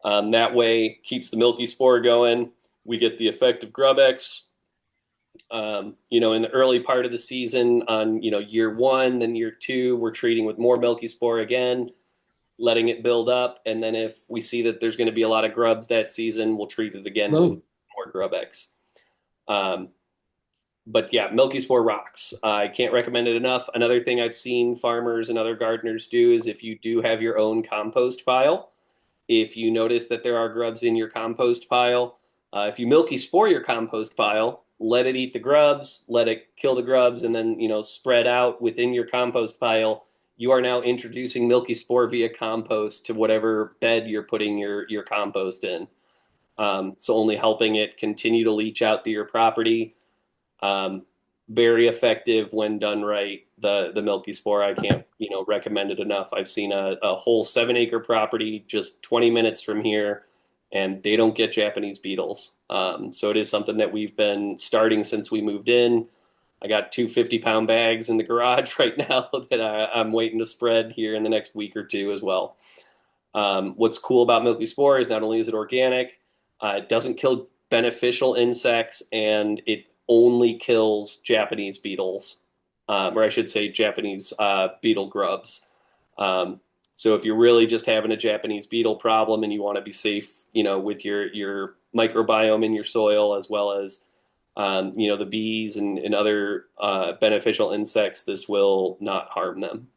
That way keeps the milky spore going. We get the effect of Gravex, in the early part of the season on, year 1, then year 2, we're treating with more milky spore again, letting it build up. And then if we see that there's going to be a lot of grubs that season, we'll treat it again with more Gravex. But yeah, milky spore rocks. I can't recommend it enough. Another thing I've seen farmers and other gardeners do is if you do have your own compost pile, if you notice that there are grubs in your compost pile, if you milky spore your compost pile, let it eat the grubs, let it kill the grubs, and then, spread out within your compost pile. You are now introducing milky spore via compost to whatever bed you're putting your compost in. So only helping it continue to leach out to your property. Very effective when done right. The milky spore, I can't recommend it enough. I've seen a whole 7-acre property just 20 minutes from here, and they don't get Japanese beetles. So it is something that we've been starting since we moved in. I got 2 50-pound bags in the garage right now that I'm waiting to spread here in the next week or 2 as well. What's cool about milky spore is not only is it organic, it doesn't kill beneficial insects, and it only kills Japanese beetles, or I should say Japanese beetle grubs. So if you're really just having a Japanese beetle problem and you want to be safe, with your microbiome in your soil, as well as, the bees and other beneficial insects, this will not harm them.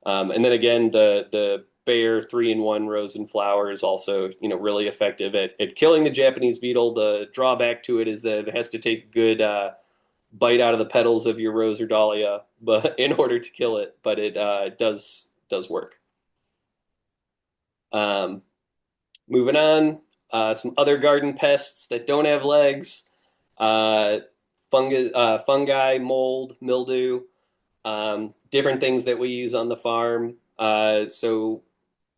And then again, the Bayer 3-in-1 rose and flower is also, really effective at killing the Japanese beetle. The drawback to it is that it has to take a good bite out of the petals of your rose or dahlia, but in order to kill it. But it does work. Moving on, some other garden pests that don't have legs: fungi, mold, mildew, different things that we use on the farm. So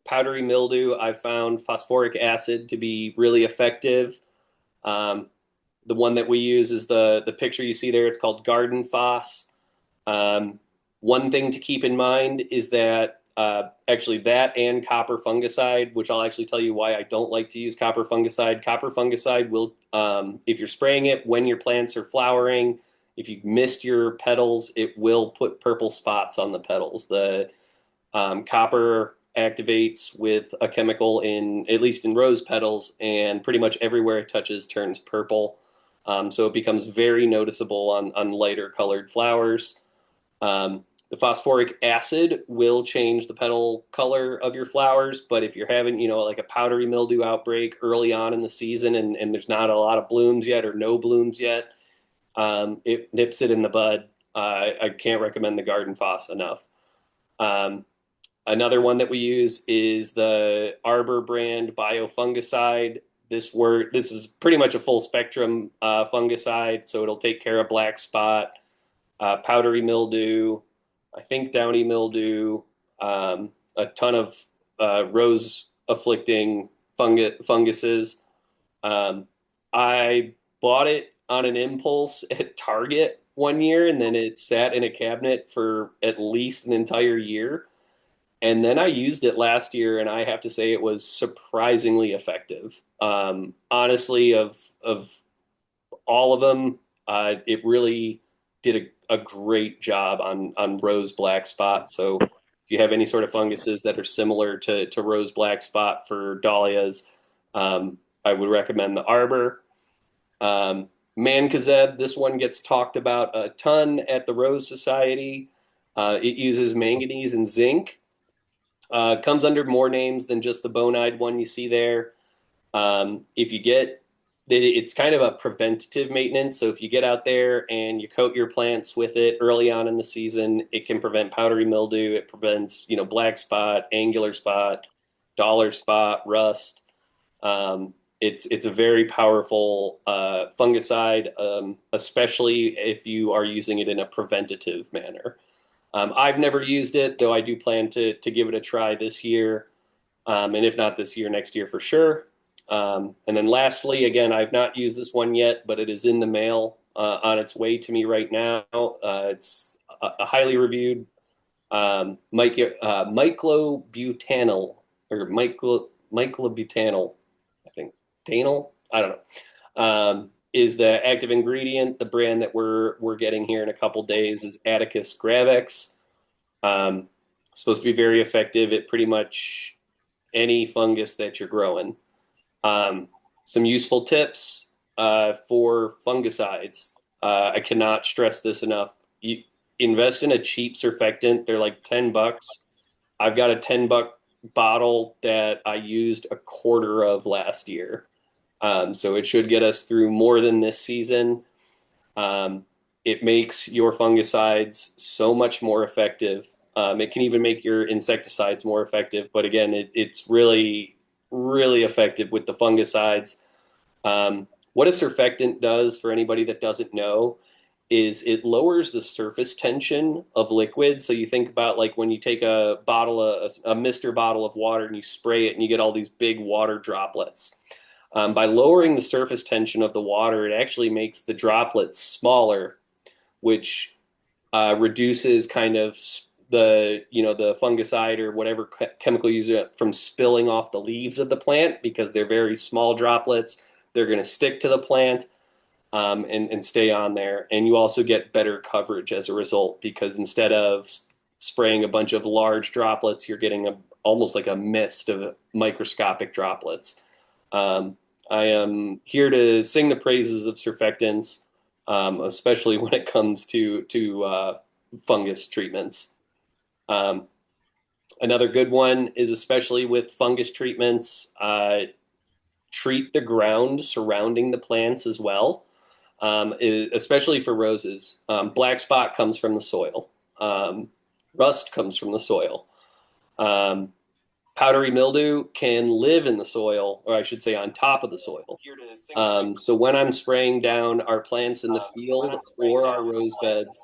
powdery mildew, I found phosphoric acid to be really effective. The one that we use is the picture you see there. It's called Garden Phos. One thing to keep in mind is that actually that and copper fungicide, which I'll actually tell you why I don't like to use copper fungicide. Copper fungicide will, if you're spraying it when your plants are flowering, if you missed your petals, it will put purple spots on the petals. The copper activates with a chemical at least in rose petals, and pretty much everywhere it touches turns purple. So it becomes very noticeable on lighter colored flowers. The phosphoric acid will change the petal color of your flowers, but if you're having, like a powdery mildew outbreak early on in the season and there's not a lot of blooms yet or no blooms yet, it nips it in the bud. I can't recommend the Garden Phos enough. Another one that we use is the Arbor brand biofungicide. This is pretty much a full spectrum fungicide, so it'll take care of black spot, powdery mildew, I think downy mildew, a ton of rose afflicting funguses. I bought it on an impulse at Target one year, and then it sat in a cabinet for at least an entire year. And then I used it last year, and I have to say it was surprisingly effective. Honestly, of all of them, it really did a great job on rose black spot. So if you have any sort of funguses that are similar to rose black spot for dahlias, I would recommend the Arbor. Mancozeb, this one gets talked about a ton at the Rose Society. It uses manganese and zinc. Comes under more names than just the bone-eyed one you see there. If you get, it's kind of a preventative maintenance. So if you get out there and you coat your plants with it early on in the season, it can prevent powdery mildew. It prevents, black spot, angular spot, dollar spot, rust. It's a very powerful fungicide, especially if you are using it in a preventative manner. I've never used it, though I do plan to give it a try this year. And if not this year, next year for sure. And then lastly, again, I've not used this one yet, but it is in the mail on its way to me right now. It's a highly reviewed myclobutanol, or myclobutanol, I think. Danol? I don't know. Is the active ingredient. The brand that we're getting here in a couple days is Atticus gravex. Supposed to be very effective at pretty much any fungus that you're growing. Some useful tips for fungicides. I cannot stress this enough. You invest in a cheap surfactant. They're like $10. I've got a $10 bottle that I used a quarter of last year. So it should get us through more than this season. It makes your fungicides so much more effective. It can even make your insecticides more effective. But again, it's really, really effective with the fungicides. What a surfactant does, for anybody that doesn't know, is it lowers the surface tension of liquid. So you think about like when you take a mister bottle of water and you spray it and you get all these big water droplets. By lowering the surface tension of the water, it actually makes the droplets smaller, which reduces kind of the fungicide or whatever chemical you use from spilling off the leaves of the plant, because they're very small droplets. They're going to stick to the plant and stay on there. And you also get better coverage as a result, because instead of spraying a bunch of large droplets, you're getting almost like a mist of microscopic droplets. I am here to sing the praises of surfactants, especially when it comes to fungus treatments. Another good one is, especially with fungus treatments, treat the ground surrounding the plants as well, especially for roses. Black spot comes from the soil. Rust comes from the soil. Powdery mildew can live in the soil, or I should say on top of the soil. So when I'm spraying down our plants in the field or our rose beds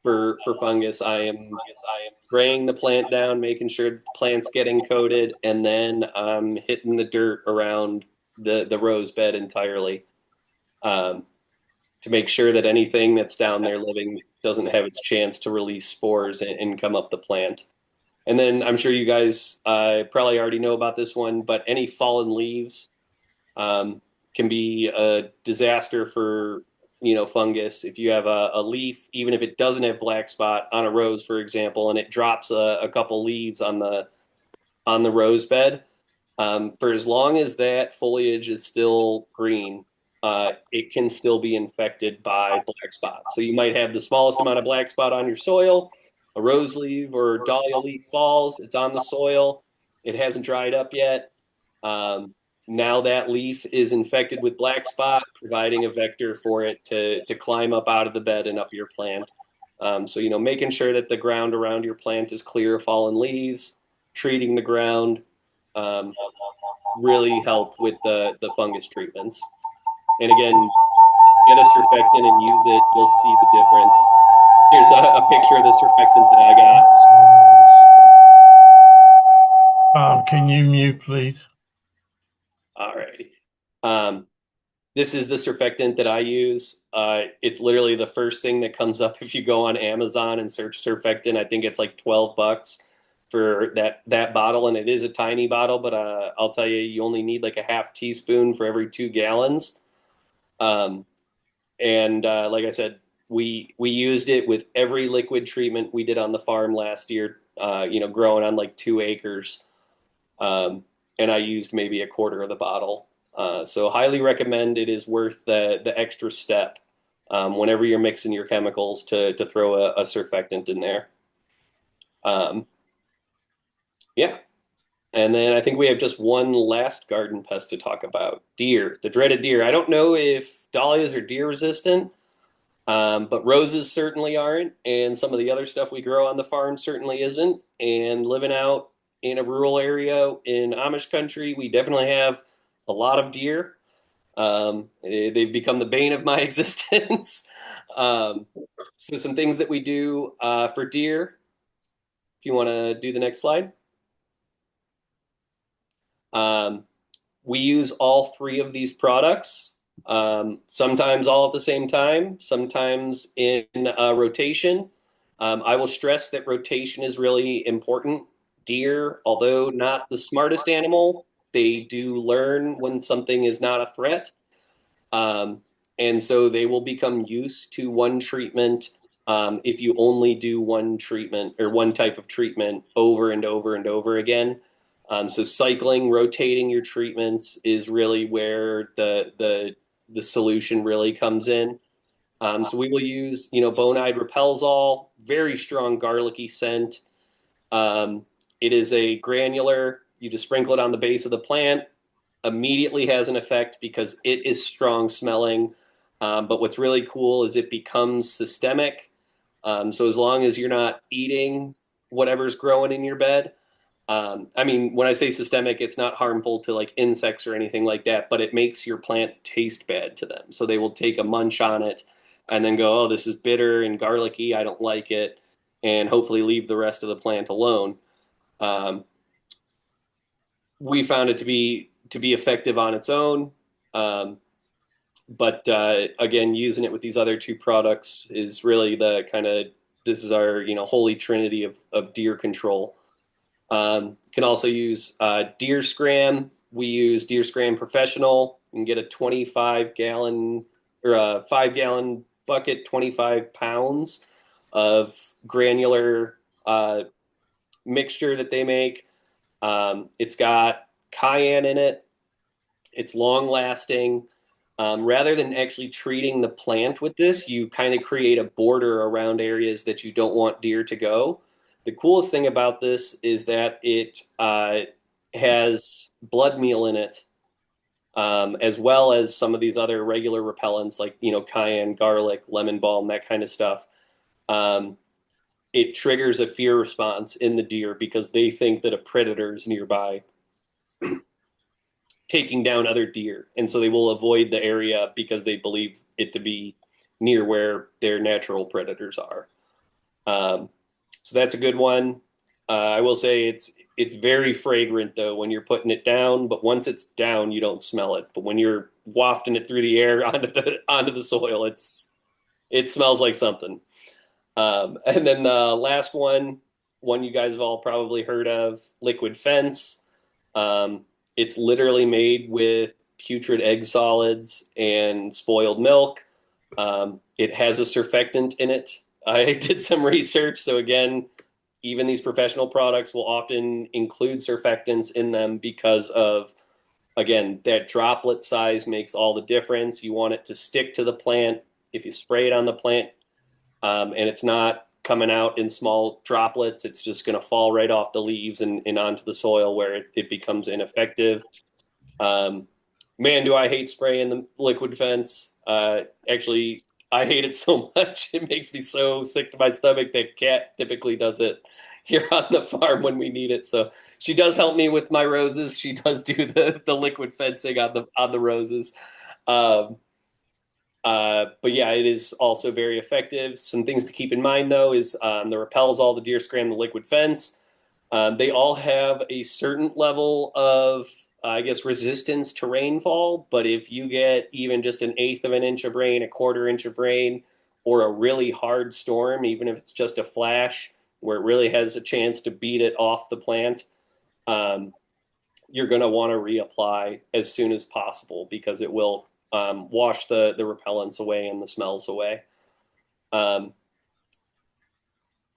for fungus, I am spraying the plant down, making sure the plant's getting coated, and then I'm hitting the dirt around the rose bed entirely to make sure that anything that's down there living doesn't have its chance to release spores and come up the plant. And then I'm sure you guys probably already know about this one, but any fallen leaves can be a disaster for fungus. If you have a leaf, even if it doesn't have black spot on a rose, for example, and it drops a couple leaves on the rose bed, for as long as that foliage is still green, it can still be infected by black spot. So you might have the smallest amount of black spot on your soil. A rose leaf or dahlia leaf falls, it's on the soil, it hasn't dried up yet. Now that leaf is infected with black spot, providing a vector for it to climb up out of the bed and up your plant. So, making sure that the ground around your plant is clear of fallen leaves, treating the ground, really help with the fungus treatments. And again, get a surfactant and use it, you'll see the difference. Here's a picture of the surfactant that I got. Can you mute, please? All righty. This is the surfactant that I use. It's literally the first thing that comes up if you go on Amazon and search surfactant. I think it's like $12 for that bottle, and it is a tiny bottle, but I'll tell you, you only need like a half teaspoon for every 2 gallons. Um, and like I said, we used it with every liquid treatment we did on the farm last year. Growing on like 2 acres, and I used maybe a quarter of the bottle. So highly recommend. It is worth the extra step whenever you're mixing your chemicals to throw a surfactant in there. Yeah. And then I think we have just one last garden pest to talk about. Deer, the dreaded deer. I don't know if dahlias are deer resistant, but roses certainly aren't. And some of the other stuff we grow on the farm certainly isn't. And living out in a rural area in Amish country, we definitely have a lot of deer. They've become the bane of my existence. So some things that we do for deer, if you want to do the next slide. We use all three of these products, sometimes all at the same time, sometimes in rotation. I will stress that rotation is really important. Deer, although not the smartest animal, they do learn when something is not a threat. And so they will become used to one treatment if you only do one treatment or one type of treatment over and over and over again. So cycling, rotating your treatments is really where the solution really comes in. So we will use, Bonide repels all, very strong garlicky scent. It is a granular. You just sprinkle it on the base of the plant. Immediately has an effect because it is strong smelling. But what's really cool is it becomes systemic. So as long as you're not eating whatever's growing in your bed, when I say systemic, it's not harmful to like insects or anything like that, but it makes your plant taste bad to them. So they will take a munch on it and then go, oh, this is bitter and garlicky. I don't like it. And hopefully leave the rest of the plant alone. We found it to be effective on its own. But again, using it with these other two products is really this is our, holy trinity of deer control. Can also use deer scram. We use deer scram professional. You can get a 25-gallon or a 5-gallon bucket, 25 pounds of granular mixture that they make. It's got cayenne in it. It's long lasting. Rather than actually treating the plant with this, you kind of create a border around areas that you don't want deer to go. The coolest thing about this is that it has blood meal in it, as well as some of these other regular repellents like, cayenne, garlic, lemon balm, that kind of stuff. It triggers a fear response in the deer because they think that a predator is nearby taking down other deer. And so they will avoid the area because they believe it to be near where their natural predators are. So that's a good one. I will say it's very fragrant though when you're putting it down, but once it's down, you don't smell it. But when you're wafting it through the air onto the soil, it smells like something. And then the last one you guys have all probably heard of, liquid fence. It's literally made with putrid egg solids and spoiled milk. It has a surfactant in it. I did some research. So again, even these professional products will often include surfactants in them because of, again, that droplet size makes all the difference. You want it to stick to the plant. If you spray it on the plant and it's not coming out in small droplets, it's just going to fall right off the leaves and onto the soil where it becomes ineffective. Man, do I hate spraying the liquid fence. Actually, I hate it so much. It makes me so sick to my stomach that Kat typically does it here on the farm when we need it. So she does help me with my roses. She does do the liquid fencing on the roses. But yeah, it is also very effective. Some things to keep in mind though is the repels all the deer scram, the liquid fence. They all have a certain level of, I guess, resistance to rainfall. But if you get even just an eighth of an inch of rain, a quarter inch of rain, or a really hard storm, even if it's just a flash where it really has a chance to beat it off the plant, um, you're going to want to reapply as soon as possible because it will wash the repellents away and the smells away. Um,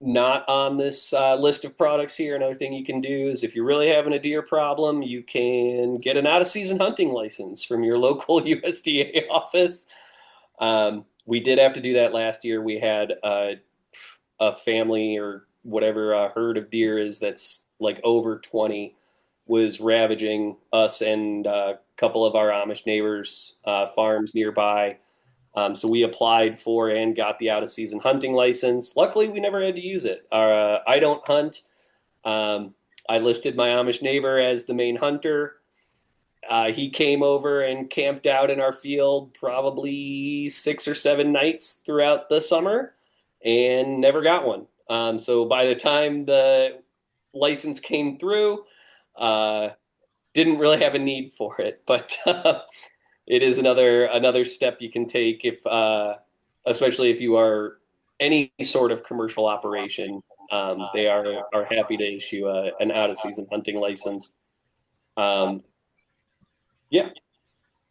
Not on this list of products here. Another thing you can do is if you're really having a deer problem, you can get an out-of-season hunting license from your local USDA office. We did have to do that last year. We had a family or whatever herd of deer is that's like over 20 was ravaging us and a couple of our Amish neighbors' farms nearby. So we applied for and got the out-of-season hunting license. Luckily, we never had to use it. I don't hunt. I listed my Amish neighbor as the main hunter. He came over and camped out in our field probably 6 or 7 nights throughout the summer and never got one. So by the time the license came through, didn't really have a need for it. But it is another step you can take if, especially if you are any sort of commercial operation. They are happy to issue an out-of-season hunting license. Yeah,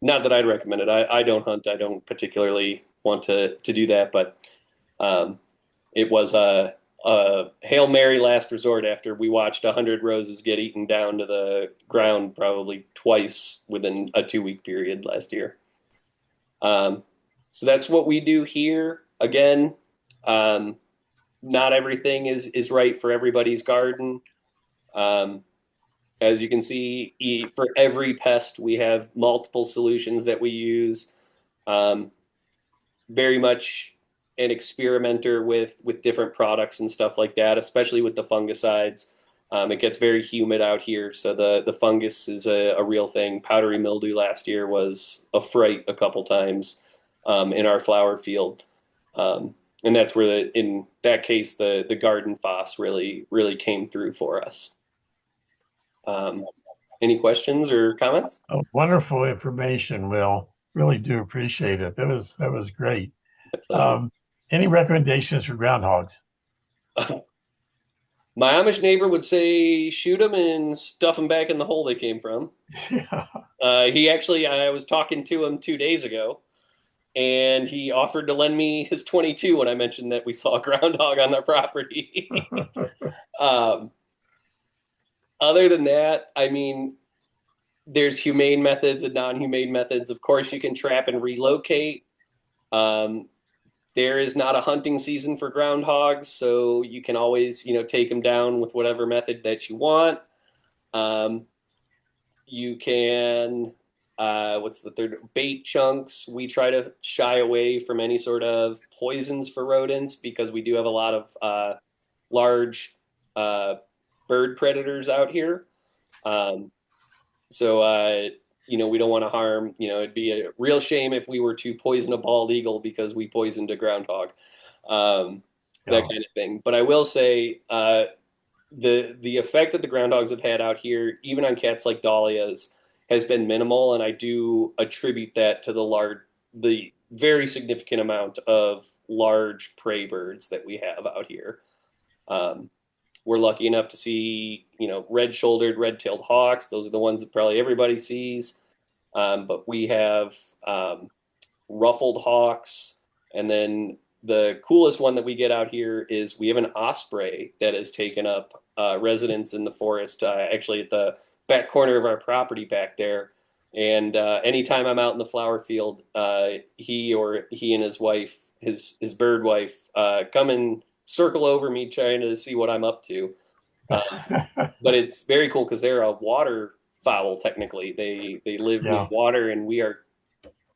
not that I'd recommend it. I don't hunt. I don't particularly want to do that, but it was a Hail Mary last resort after we watched 100 roses get eaten down to the ground probably twice within a 2-week period last year. So that's what we do here. Again, not everything is right for everybody's garden. As you can see, for every pest, we have multiple solutions that we use. Very much an experimenter with different products and stuff like that, especially with the fungicides. It gets very humid out here, so the fungus is a real thing. Powdery mildew last year was a fright a couple times in our flower field. And that's where, in that case, the garden phos really came through for us. Any questions or comments? Oh, wonderful information, Will. Really do appreciate it. That was great. Any recommendations for groundhogs? My Amish neighbor would say shoot them and stuff them back in the hole they came from. Yeah. He actually, I was talking to him 2 days ago, and he offered to lend me his 22 when I mentioned that we saw a groundhog on their property. Other than that, I mean, there's humane methods and non-humane methods. Of course, you can trap and relocate. There is not a hunting season for groundhogs, so you can always, take them down with whatever method that you want. You can, what's the third? Bait chunks. We try to shy away from any sort of poisons for rodents because we do have a lot of large bird predators out here. So we don't want to harm, it'd be a real shame if we were to poison a bald eagle because we poisoned a groundhog, that kind of thing. But I will say the effect that the groundhogs have had out here, even on cats like Dahlia's, has been minimal. And I do attribute that to the very significant amount of large prey birds that we have out here. We're lucky enough to see, red-shouldered, red-tailed hawks. Those are the ones that probably everybody sees. But we have ruffled hawks. And then the coolest one that we get out here is we have an osprey that has taken up residence in the forest, actually at the back corner of our property back there. And anytime I'm out in the flower field, he and his wife, his bird wife, come and circle over me trying to see what I'm up to. But it's very cool because they're a water fowl, technically. They live near water, and we are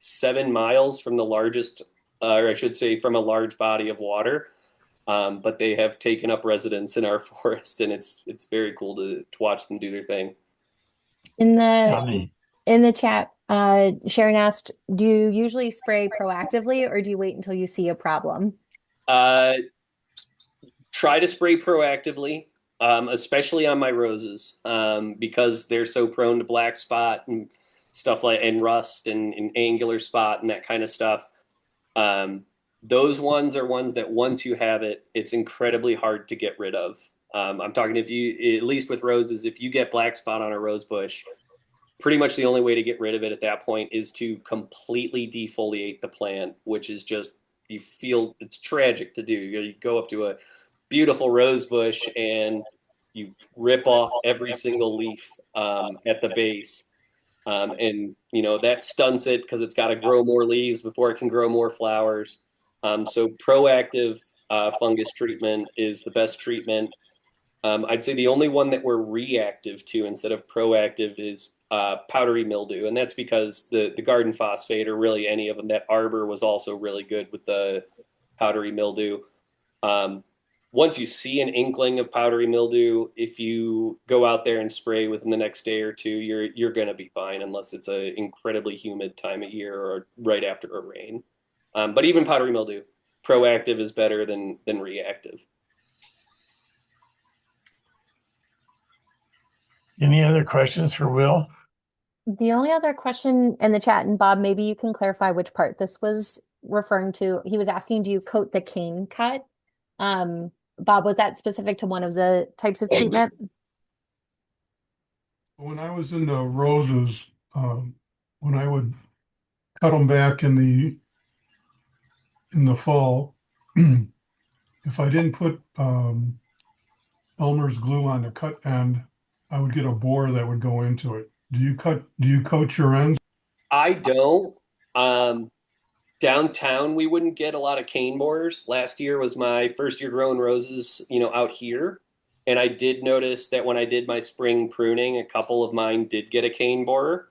7 miles from the largest, or I should say from a large body of water. But they have taken up residence in our forest, and it's very cool to watch them do their thing. In the chat, Sharon asked, do you usually spray proactively or do you wait until you see a problem? Try to spray proactively. especially on my roses, because they're so prone to black spot and stuff like and rust and angular spot and that kind of stuff. Um, those ones are ones that once you have it, it's incredibly hard to get rid of. I'm talking if you, at least with roses, if you get black spot on a rose bush, pretty much the only way to get rid of it at that point is to completely defoliate the plant, which is just, you feel it's tragic to do. You go up to a beautiful rose bush and you rip off every single leaf at the base. And that stunts it because it's got to grow more leaves before it can grow more flowers. So proactive fungus treatment is the best treatment. I'd say the only one that we're reactive to instead of proactive is powdery mildew, and that's because the garden phosphate or really any of them, that arbor was also really good with the powdery mildew. Um, Once you see an inkling of powdery mildew, if you go out there and spray within the next day or two, you're going to be fine unless it's an incredibly humid time of year or right after a rain. But even powdery mildew, proactive is better than reactive. Any other questions for Will? The only other question in the chat, and Bob, maybe you can clarify which part this was referring to. He was asking, do you coat the cane cut? Bob, was that specific to one of the types of treatment? When I was in the roses, when I would cut them back in the fall, if I didn't put Elmer's glue on the cut end, I would get a borer that would go into it. Do you coat your ends? I don't. Downtown, we wouldn't get a lot of cane borers. Last year was my first year growing roses, out here. And I did notice that when I did my spring pruning, a couple of mine did get a cane borer.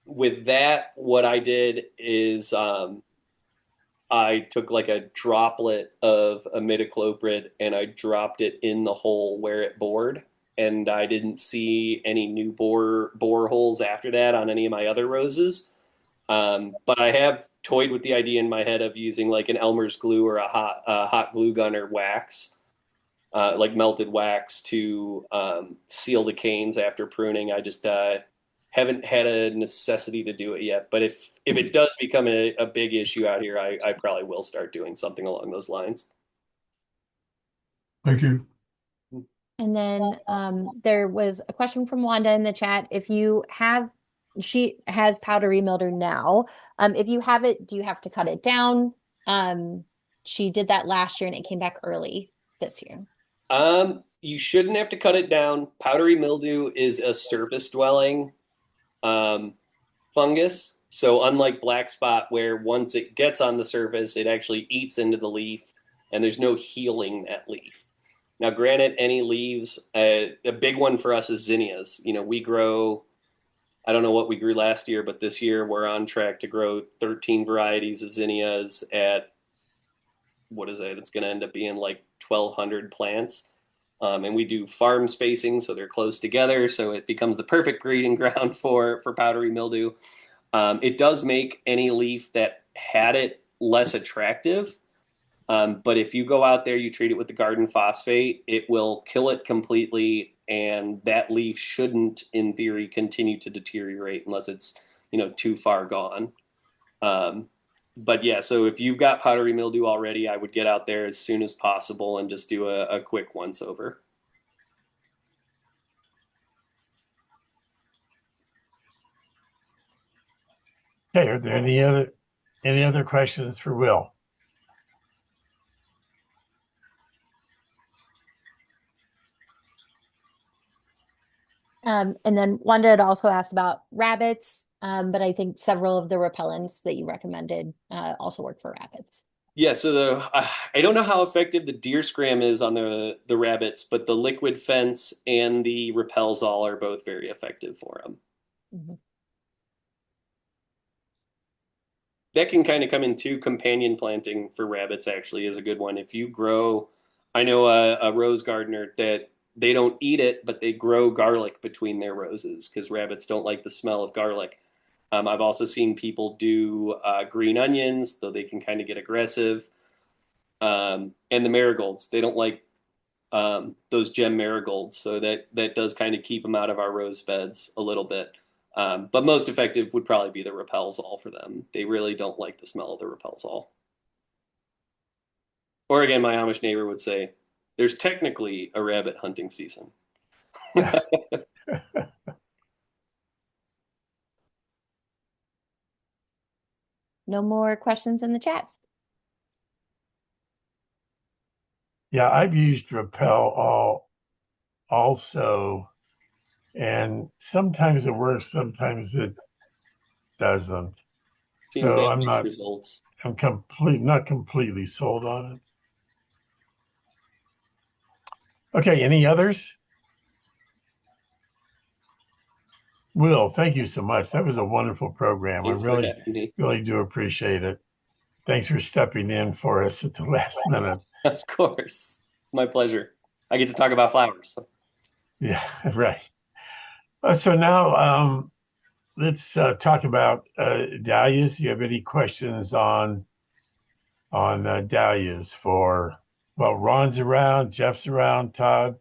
With that, what I did is I took like a droplet of imidacloprid and I dropped it in the hole where it bored. And I didn't see any new bore holes after that on any of my other roses. But I have toyed with the idea in my head of using like an Elmer's glue or a hot glue gun or wax, like melted wax to seal the canes after pruning. I just haven't had a necessity to do it yet. But if it does become a big issue out here, I probably will start doing something along those lines. Thank you. And then there was a question from Wanda in the chat. She has powdery mildew now. If you have it, do you have to cut it down? She did that last year and it came back early this year. You shouldn't have to cut it down. Powdery mildew is a surface dwelling fungus. So unlike black spot, where once it gets on the surface, it actually eats into the leaf and there's no healing that leaf. Now, granted, any leaves, a big one for us is zinnias. We grow, I don't know what we grew last year, but this year we're on track to grow 13 varieties of zinnias at, what is it? It's going to end up being like 1,200 plants. And we do farm spacing, so they're close together, so it becomes the perfect breeding ground for powdery mildew. It does make any leaf that had it less attractive. But if you go out there, you treat it with the garden phosphate, it will kill it completely, and that leaf shouldn't, in theory, continue to deteriorate unless it's, too far gone. But yeah, so if you've got powdery mildew already, I would get out there as soon as possible and just do a quick once over. Okay, are there any other questions for Will? And then Wanda had also asked about rabbits, but I think several of the repellents that you recommended also work for rabbits. Yeah, so I don't know how effective the deer scram is on the rabbits, but the liquid fence and the Repel-Zol are both very effective for them. Mm-hmm. That can kind of come into companion planting for rabbits, actually, is a good one. If you grow, I know a rose gardener that they don't eat it, but they grow garlic between their roses because rabbits don't like the smell of garlic. I've also seen people do green onions, though they can kind of get aggressive. And the marigolds, they don't like those gem marigolds. So that does kind of keep them out of our rose beds a little bit. But most effective would probably be the Repulsol for them. They really don't like the smell of the Repulsol. Or again, my Amish neighbor would say, there's technically a rabbit hunting season. No more questions in the chats. Yeah, I've used Repel all also, and sometimes it works, sometimes it doesn't. Seeing So bad I'm not results. I'm not completely sold on it. Okay, any others? Will, thank you so much. That was a wonderful program. Thanks I for having me. really do appreciate it. Thanks for stepping in for us at the last minute. Of course. It's my pleasure. I get to talk about flowers. So. Yeah, right. So now let's talk about dahlias. Do you have any questions on dahlias for, well, Ron's around, Jeff's around, Todd,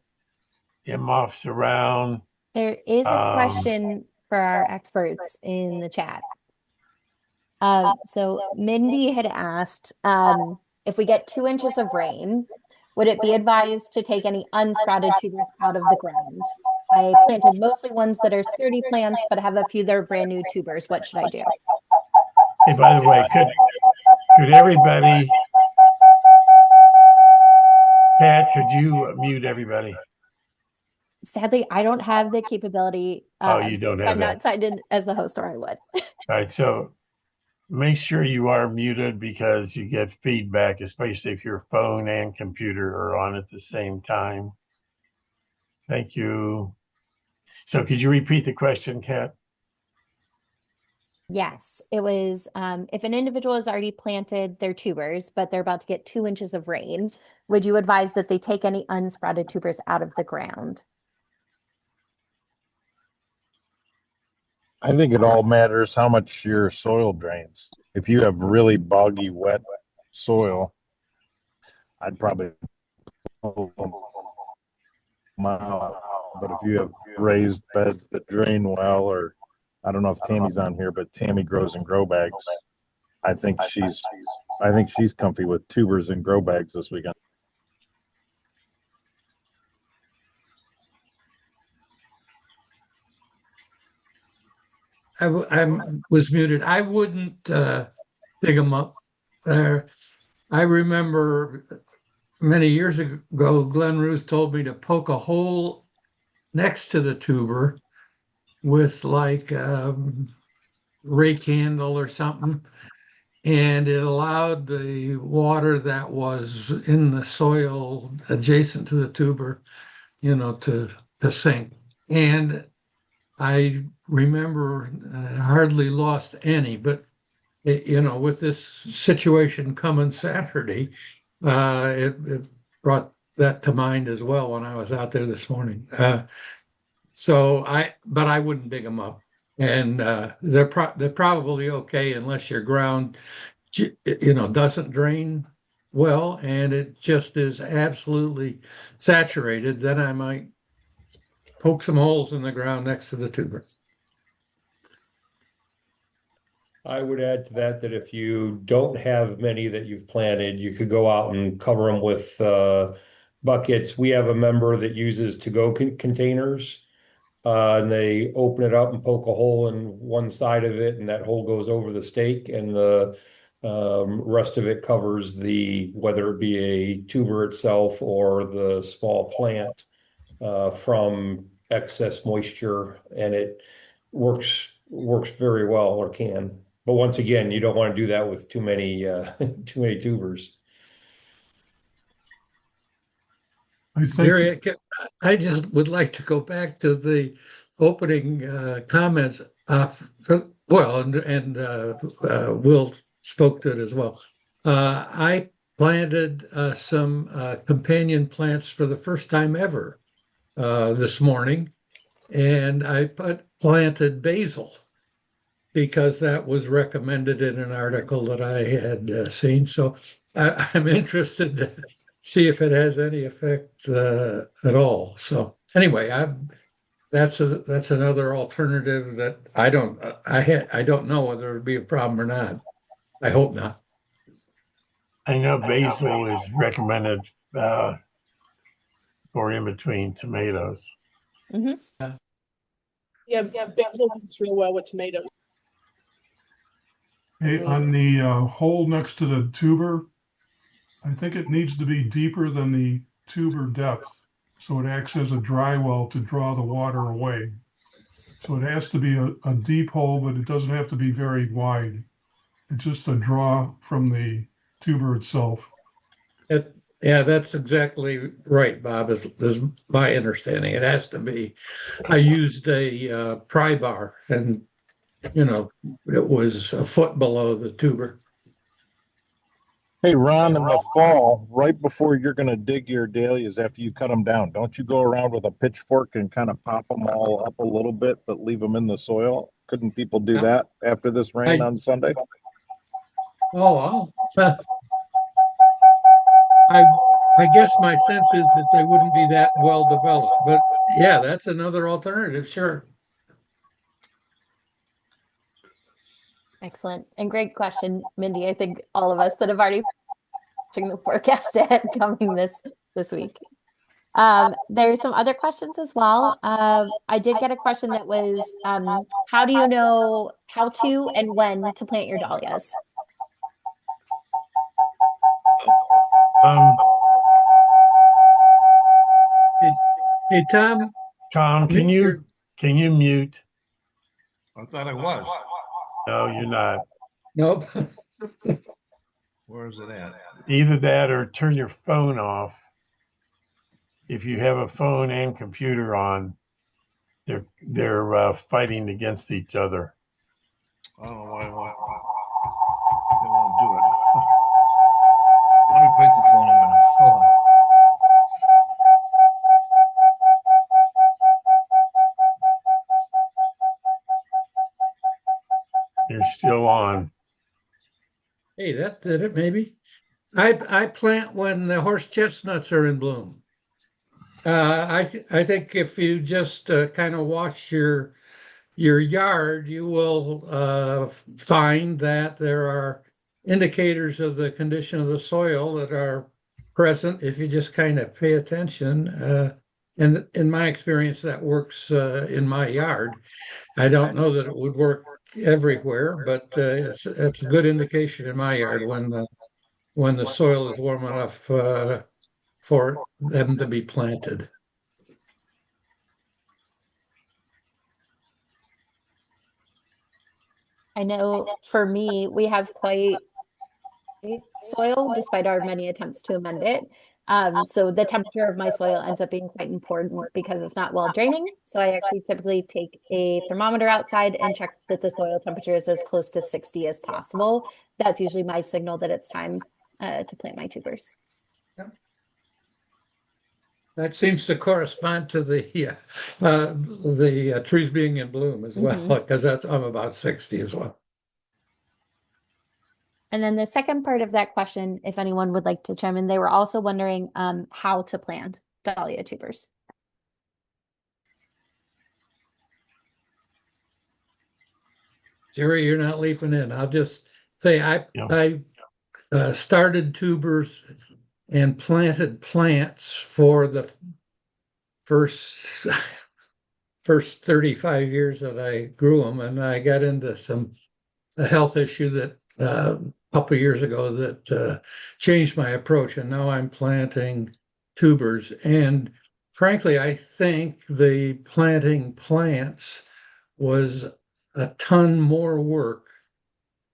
Imhoff's around. There is a question for our experts in the chat. So Mindy had asked, if we get 2 inches of rain, would it be advised to take any unsprouted tubers out of the ground? I planted mostly ones that are sturdy plants, but I have a few that are brand new tubers. What should I do? Hey, by the way, could everybody, Pat, could you mute everybody? Sadly, I don't have the capability. You don't have I'm that. not signed in as the host, or I would. All right, so make sure you are muted because you get feedback, especially if your phone and computer are on at the same time. Thank you. So could you repeat the question, Kat? Yes, it was if an individual has already planted their tubers, but they're about to get 2 inches of rain, would you advise that they take any unsprouted tubers out of the ground? I think it all matters how much your soil drains. If you have really boggy, wet soil, I'd probably pull them out. But if you have raised beds that drain well, or I don't know if Tammy's on here, but Tammy grows in grow bags. I think she's comfy with tubers and grow bags this weekend. I was muted. I wouldn't dig them up. I remember many years ago, Glenn Ruth told me to poke a hole next to the tuber with like rake handle or something, and it allowed the water that was in the soil adjacent to the tuber, to sink. And I remember hardly lost any, but with this situation coming Saturday, it brought that to mind as well when I was out there this morning. But I wouldn't dig them up, and they're probably okay unless your ground, doesn't drain well and it just is absolutely saturated. Then I might poke some holes in the ground next to the tuber. I would add to that if you don't have many that you've planted, you could go out and cover them with buckets. We have a member that uses to-go containers, and they open it up and poke a hole in one side of it, and that hole goes over the stake, and the rest of it covers whether it be a tuber itself or the small plant from excess moisture, and it works very well, or can. But once again, you don't want to do that with too many tubers. Jerry, I just would like to go back to the opening comments. Will spoke to it as well. I planted some companion plants for the first time ever this morning, and I planted basil because that was recommended in an article that I had seen. So I'm interested to see if it has any effect at all. So anyway, that's another alternative that I don't know whether it'd be a problem or not. I hope not. I know basil is recommended for in between tomatoes. Mm-hmm. Yeah, basil works real well with tomatoes. Hey, on the hole next to the tuber, I think it needs to be deeper than the tuber depth, so it acts as a dry well to draw the water away. So it has to be a deep hole, but it doesn't have to be very wide. It's just a draw from the tuber itself. Yeah, that's exactly right, Bob, is my understanding. It has to be. I used a pry bar, and it was a foot below the tuber. Hey, Ron, in the fall, right before you're going to dig your dahlias after you cut them down, don't you go around with a pitchfork and kind of pop them all up a little bit, but leave them in the soil? Couldn't people do that after this rain on Sunday? Oh, I guess my sense is that they wouldn't be that well developed, but yeah, that's another alternative, sure. Excellent. And great question, Mindy. I think all of us that have already watching the forecast ahead coming this week. There's some other questions as well. I did get a question that was, how do you know how to and when to plant your dahlias? Hey, Tom. Tom, can you mute? I thought I was. No, you're not. Nope. Where is it at? Either that or turn your phone off. If you have a phone and computer on, they're fighting against each other. I don't know why they won't do it. Let me put the phone away. Hold on. You're still on. Hey, that did it, maybe. I plant when the horse chestnuts are in bloom. I think if you just kind of wash your yard, you will find that there are indicators of the condition of the soil that are present if you just kind of pay attention. And in my experience, that works in my yard. I don't know that it would work everywhere, but it's a good indication in my yard when the soil is warm enough for them to be planted. I know for me, we have quite soil despite our many attempts to amend it. So the temperature of my soil ends up being quite important because it's not well draining. So I actually typically take a thermometer outside and check that the soil temperature is as close to 60 as possible. That's usually my signal that it's time to plant my tubers. That seems to correspond to the trees being in bloom as well, because I'm about 60 as well. And then the second part of that question, if anyone would like to chime in, they were also wondering how to plant dahlia tubers. Jerry, you're not leaping in. I'll just say I started tubers and planted plants for the first 35 years that I grew them, and I got into a health issue that a couple of years ago that changed my approach, and now I'm planting tubers. And frankly, I think the planting plants was a ton more work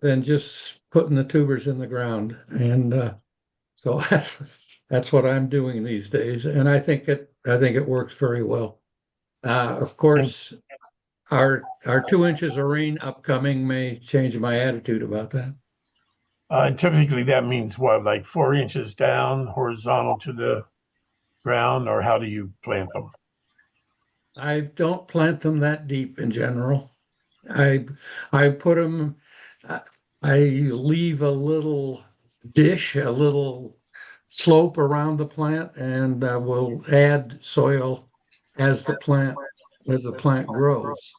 than just putting the tubers in the ground. And so that's what I'm doing these days, and I think it works very well. Of course, our 2 inches of rain upcoming may change my attitude about that. Typically, that means what, like 4 inches down, horizontal to the ground, or how do you plant them? I don't plant them that deep in general. I put them. I leave a little dish, a little slope around the plant, and will add soil as the plant grows.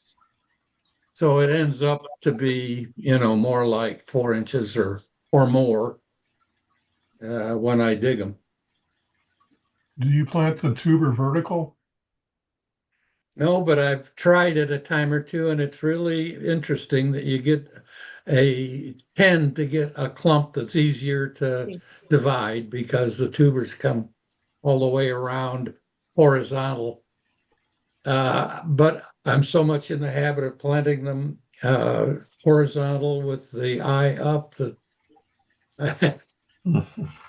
So it ends up to be, more like 4 inches or more when I dig them. Do you plant the tuber vertical? No, but I've tried it a time or two, and it's really interesting that you tend to get a clump that's easier to divide because the tubers come all the way around horizontal. But I'm so much in the habit of planting them horizontal with the eye up that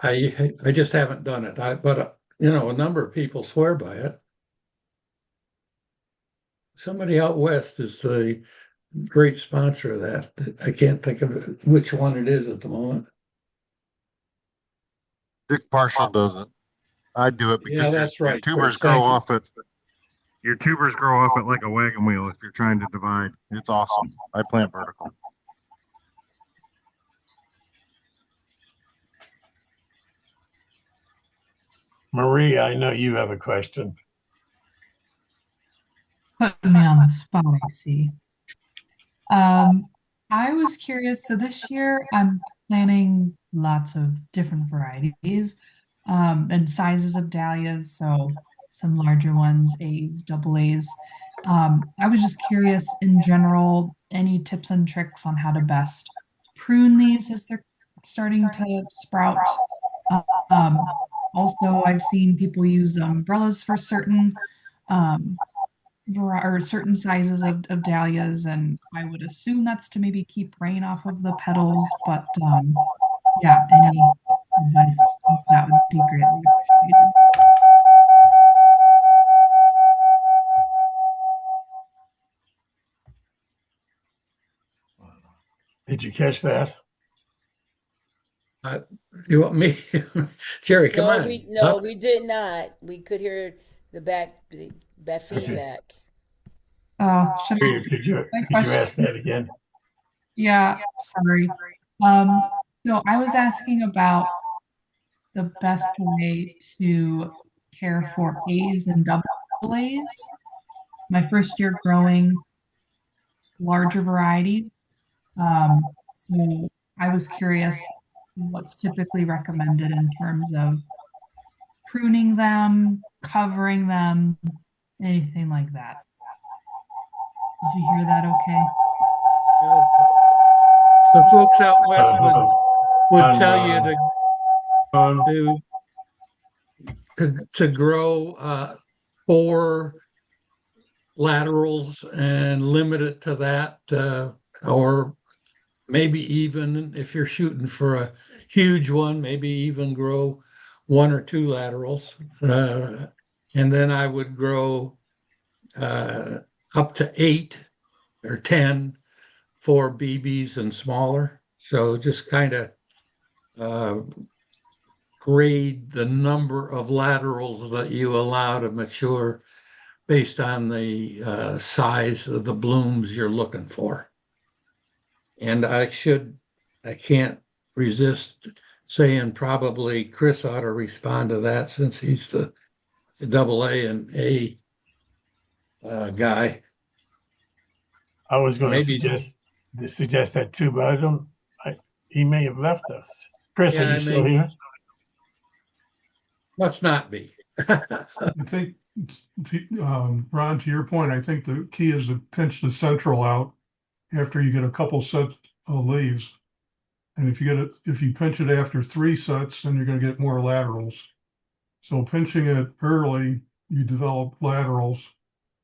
I just haven't done it. But a number of people swear by it. Somebody out west is the great sponsor of that. I can't think of which one it is at the moment. Dick Marshall does it. I do it because Yeah, that's your right, tubers Chris. grow Thank you. off it. Your tubers grow off it like a wagon wheel if you're trying to divide. It's awesome. I plant vertical. Marie, I know you have a question. Put me on the spot, I see. I was curious. So this year I'm planting lots of different varieties and sizes of dahlias. So some larger ones, A's, double A's. I was just curious in general, any tips and tricks on how to best prune these as they're starting to sprout. Also, I've seen people use umbrellas for certain or certain sizes of dahlias, and I would assume that's to maybe keep rain off of the petals. But yeah, any advice that would be greatly appreciated. Did you catch that? You want me? Jerry, come on. We did not. We could hear the feedback. Could you ask that again? Yeah, sorry. So I was asking about the best way to care for A's and double A's. My first year growing larger varieties. So I was curious what's typically recommended in terms of pruning them, covering them, anything like that. Did you hear that okay? The folks out west would tell you to grow 4 laterals and limit it to that, or maybe even if you're shooting for a huge one, maybe even grow 1 or 2 laterals. And then I would grow up to 8 or 10 for BBs and smaller. So just kind of grade the number of laterals that you allow to mature based on the size of the blooms you're looking for. And I can't resist saying probably Chris ought to respond to that since he's the double A and A guy. I was going to suggest that too, but he may have left us. Chris, are you still here? Must not be. I think, Ron, to your point, I think the key is to pinch the central out after you get a couple sets of leaves. And if you pinch it after 3 sets, then you're going to get more laterals. So pinching it early, you develop laterals.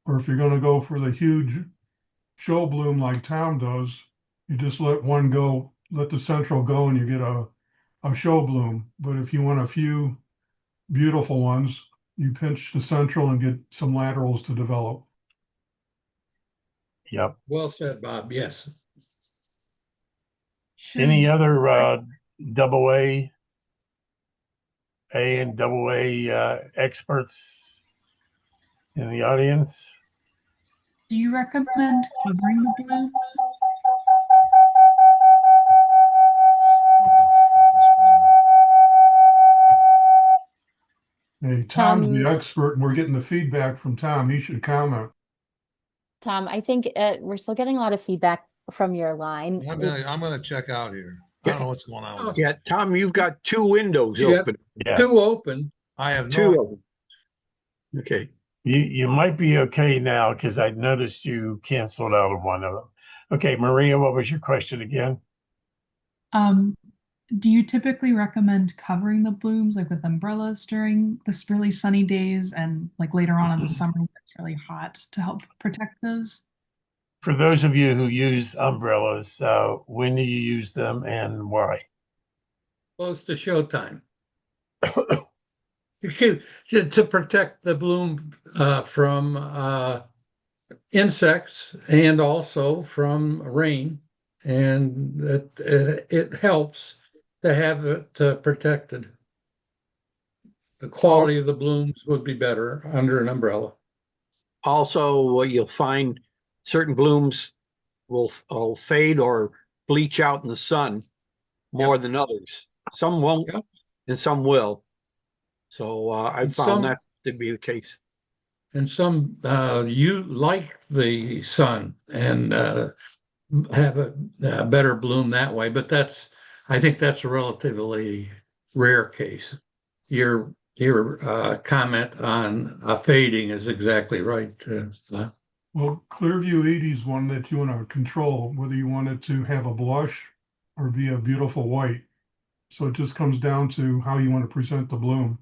Or if you're going to go for the huge show bloom like Tom does, you just let the central go, and you get a show bloom. But if you want a few beautiful ones, you pinch the central and get some laterals to develop. Yep. Well said, Bob. Yes. Any other double A and double A experts in the audience? Do you recommend covering the blooms? Hey, Tom's the Tom, expert and we're getting the feedback from Tom. He should comment. Tom, I think we're still getting a lot of feedback from your line. I'm gonna check out here. I don't know what's going on with this. Yeah, Tom, you've got two windows You got open. Yeah. two open. I have Two no, of them. Okay. You might be okay now because I noticed you canceled out of one of them. Okay, Maria, what was your question again? Do you typically recommend covering the blooms like with umbrellas during the really sunny days and like later on in the summer when it's really hot to help protect those? For those of you who use umbrellas, when do you use them and why? Close to showtime. To protect the bloom from insects and also from rain. And it helps to have it protected. The quality of the blooms would be better under an umbrella. Also, you'll find certain blooms will fade or bleach out in the sun more than others. Some won't, and some will. So I found that to be the case. And some you like the sun and have a better bloom that way, but I think that's a relatively rare case. Your comment on fading is exactly right. Well, Clearview 80 is one that you want to control, whether you want it to have a blush or be a beautiful white. So it just comes down to how you want to present the bloom.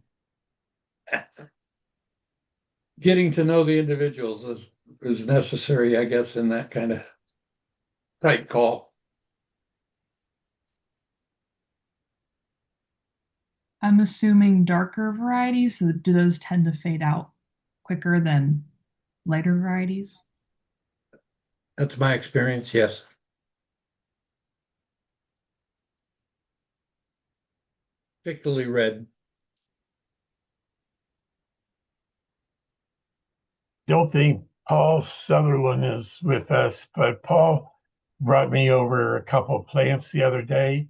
Getting to know the individuals is necessary, I guess, in that kind of tight call. I'm assuming darker varieties, so do those tend to fade out quicker than lighter varieties? That's my experience, yes. Particularly red. Don't think Paul Sutherland is with us, but Paul brought me over a couple of plants the other day.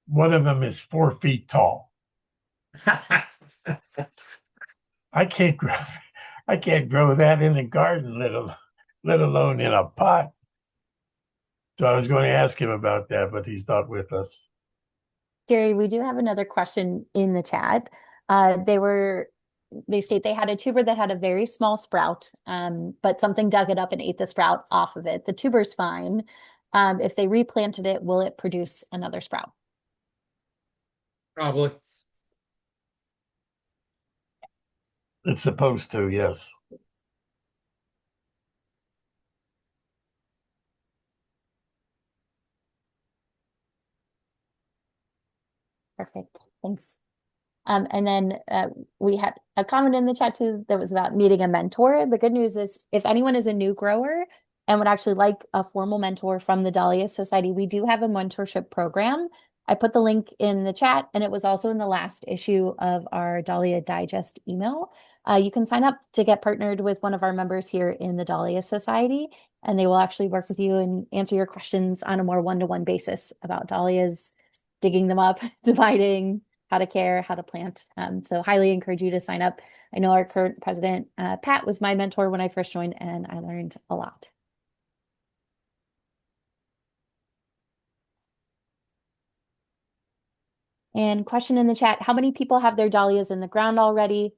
One of them is 4 feet tall. I can't grow that in the garden, let alone in a pot. So I was going to ask him about that, but he's not with us. Jerry, we do have another question in the chat. They state they had a tuber that had a very small sprout, but something dug it up and ate the sprout off of it. The tuber's fine. If they replanted it, will it produce another sprout? Probably. It's supposed to, yes. Perfect. Thanks. And then we had a comment in the chat too that was about meeting a mentor. The good news is if anyone is a new grower and would actually like a formal mentor from the Dahlia Society, we do have a mentorship program. I put the link in the chat and it was also in the last issue of our Dahlia Digest email. You can sign up to get partnered with one of our members here in the Dahlia Society, and they will actually work with you and answer your questions on a more one-to-one basis about dahlias, digging them up, dividing, how to care, how to plant. So highly encourage you to sign up. I know our current president, Pat, was my mentor when I first joined, and I learned a lot. And question in the chat, how many people have their dahlias in the ground already?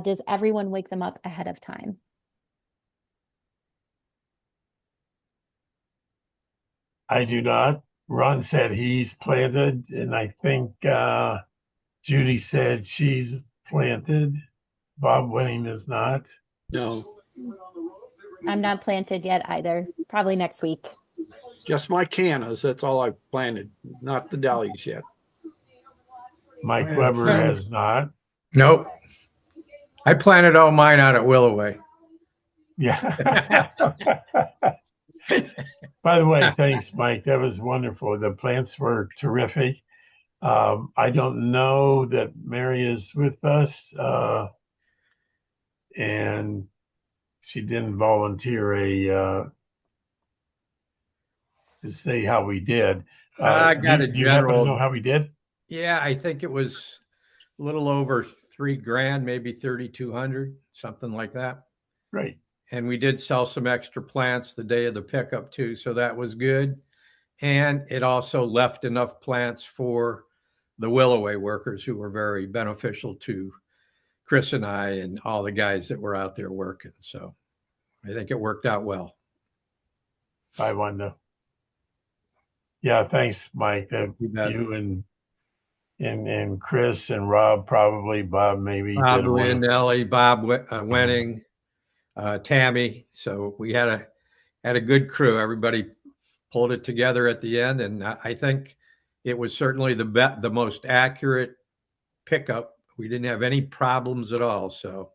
Does everyone wake them up ahead of time? I do not. Ron said he's planted, and I think Judy said she's planted. Bob Winning is not. No. I'm not planted yet either. Probably next week. Just my cannas. That's all I've planted, not the dahlias yet. Mike Weber has not. Nope. I planted all mine out at Willoway. Yeah. By the way, thanks, Mike. That was wonderful. The plants were terrific. I don't know that Mary is with us, and she didn't volunteer to say how we did. I got a you happen to general. know how we did? Yeah, I think it was a little over $3,000, maybe 3,200, something like that. Great. And we did sell some extra plants the day of the pickup too, so that was good. And it also left enough plants for the Willoway workers, who were very beneficial to Chris and I and all the guys that were out there working. So I think it worked out well. I wonder. Yeah, thanks, Mike. You and Chris and Rob, probably Bob, maybe Bob did one. Ellie, Bob Wenning, Tammy. So we had a good crew. Everybody pulled it together at the end, and I think it was certainly the most accurate pickup. We didn't have any problems at all. So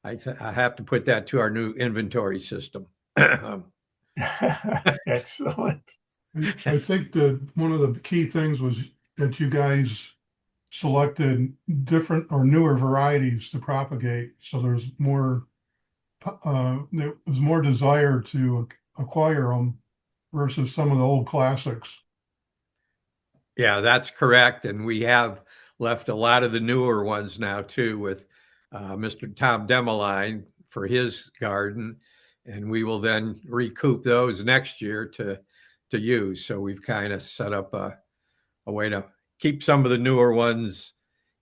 I have to put that to our new inventory system. Excellent. I think that one of the key things was that you guys selected different or newer varieties to propagate. So there was more desire to acquire them versus some of the old classics. Yeah, that's correct. And we have left a lot of the newer ones now too, with Mr. Tom Demeline for his garden. And we will then recoup those next year to use. So we've kind of set up a way to keep some of the newer ones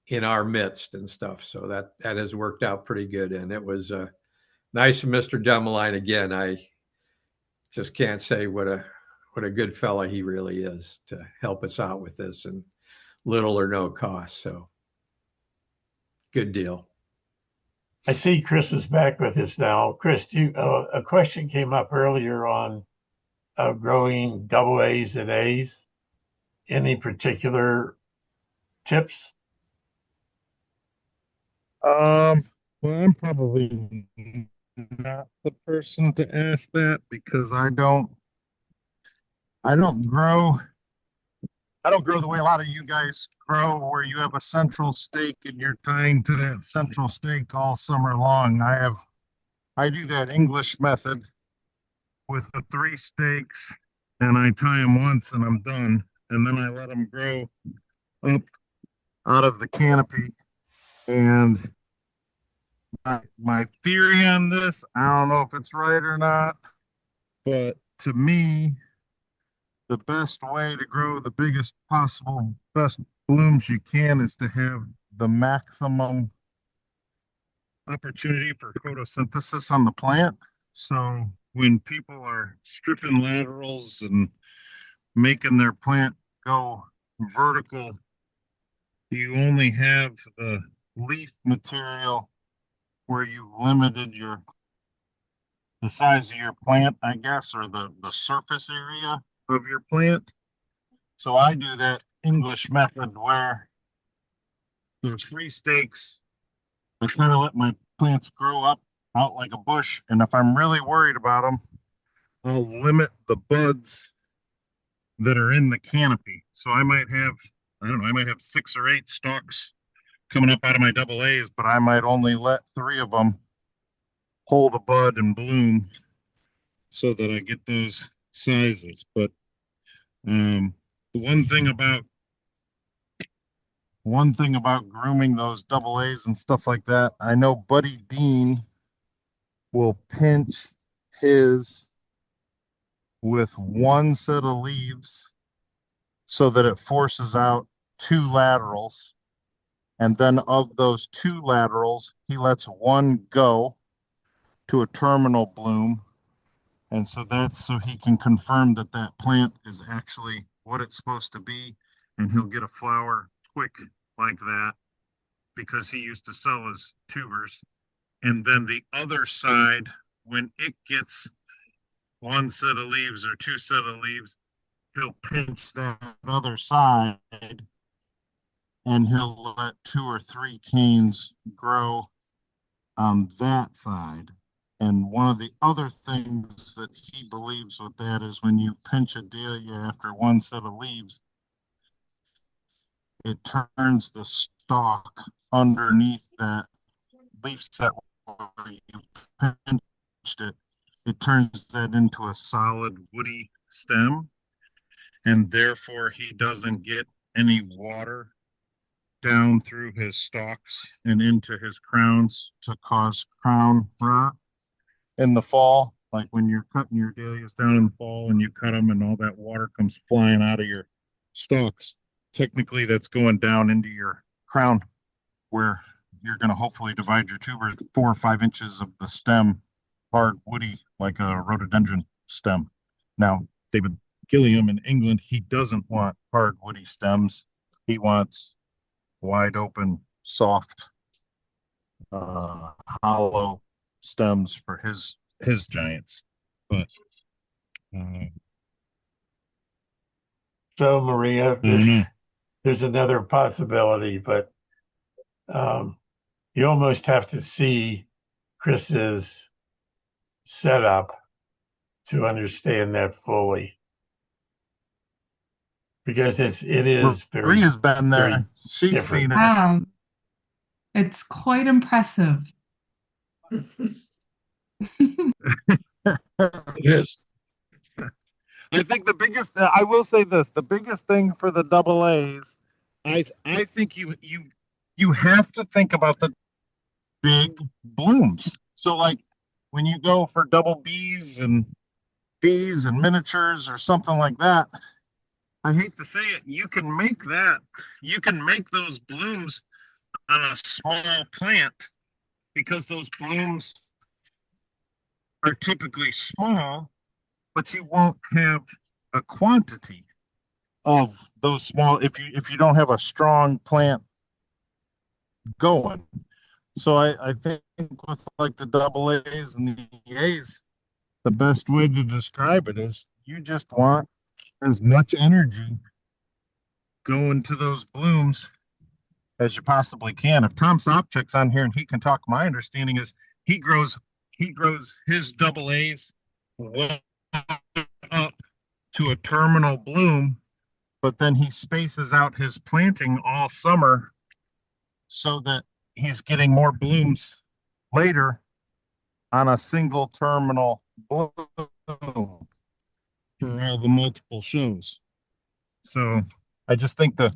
in our midst and stuff. So that has worked out pretty good. And it was nice of Mr. Demeline again. I just can't say what a good fella he really is to help us out with this, and little or no cost. So good deal. I see Chris is back with us now. Chris, a question came up earlier on growing double A's and A's. Any particular tips? Well, I'm probably not the person to ask that, because I don't grow the way a lot of you guys grow, where you have a central stake and you're tying to that central stake all summer long. I do that English method with the 3 stakes, and I tie them once and I'm done. And then I let them grow up out of the canopy. And my theory on this, I don't know if it's right or not, but to me, the best way to grow the biggest possible, best blooms you can is to have the maximum opportunity for photosynthesis on the plant. So when people are stripping laterals and making their plant go vertical, you only have the leaf material where you limited the size of your plant, I guess, or the surface area of your plant. So I do that English method where there's 3 stakes. I kind of let my plants grow up out like a bush, and if I'm really worried about them, I'll limit the buds that are in the canopy. So I might have 6 or 8 stalks coming up out of my double A's, but I might only let 3 of them hold a bud and bloom so that I get those sizes. But the one thing about grooming those double A's and stuff like that, I know Buddy Dean will pinch his with 1 set of leaves so that it forces out 2 laterals. And then of those 2 laterals, he lets 1 go to a terminal bloom. And so that's so he can confirm that that plant is actually what it's supposed to be. And he'll get a flower quick like that, because he used to sell his tubers. And then the other side, when it gets 1 set of leaves or 2 set of leaves, he'll pinch that other side, and he'll let 2 or 3 canes grow on that side. And one of the other things that he believes with that is when you pinch a dahlia after 1 set of leaves, it turns the stalk underneath that leaf set where you pinched it. It turns that into a solid woody stem, and therefore he doesn't get any water down through his stalks and into his crowns to cause crown rot in the fall. Like when you're cutting your dahlias down in the fall and you cut them and all that water comes flying out of your stalks. Technically, that's going down into your crown where you're going to hopefully divide your tuber 4 or 5 inches of the stem hard woody like a rhododendron stem. Now, David Gilliam in England, he doesn't want hard woody stems. He wants wide open, soft, hollow stems for his giants. But so Maria, there's another possibility, but you almost have to see Chris's setup to understand that fully. Because it is very. Maria's been there. She's different. seen it. Wow. It's quite impressive. Yes. I think the biggest, I will say this, the biggest thing for the double A's, I think you have to think about the big blooms. So like when you go for double B's and miniatures or something like that, I hate to say it, you can make those blooms on a small plant because those blooms are typically small, but you won't have a quantity of those small if you don't have a strong plant going. So I think with like the double A's and the A's, the best way to describe it is you just want as much energy going to those blooms as you possibly can. If Tom Sopchick's on here and he can talk, my understanding is he grows his double A's well up to a terminal bloom, but then he spaces out his planting all summer so that he's getting more blooms later on a single terminal bloom for all the multiple shows. So I just think the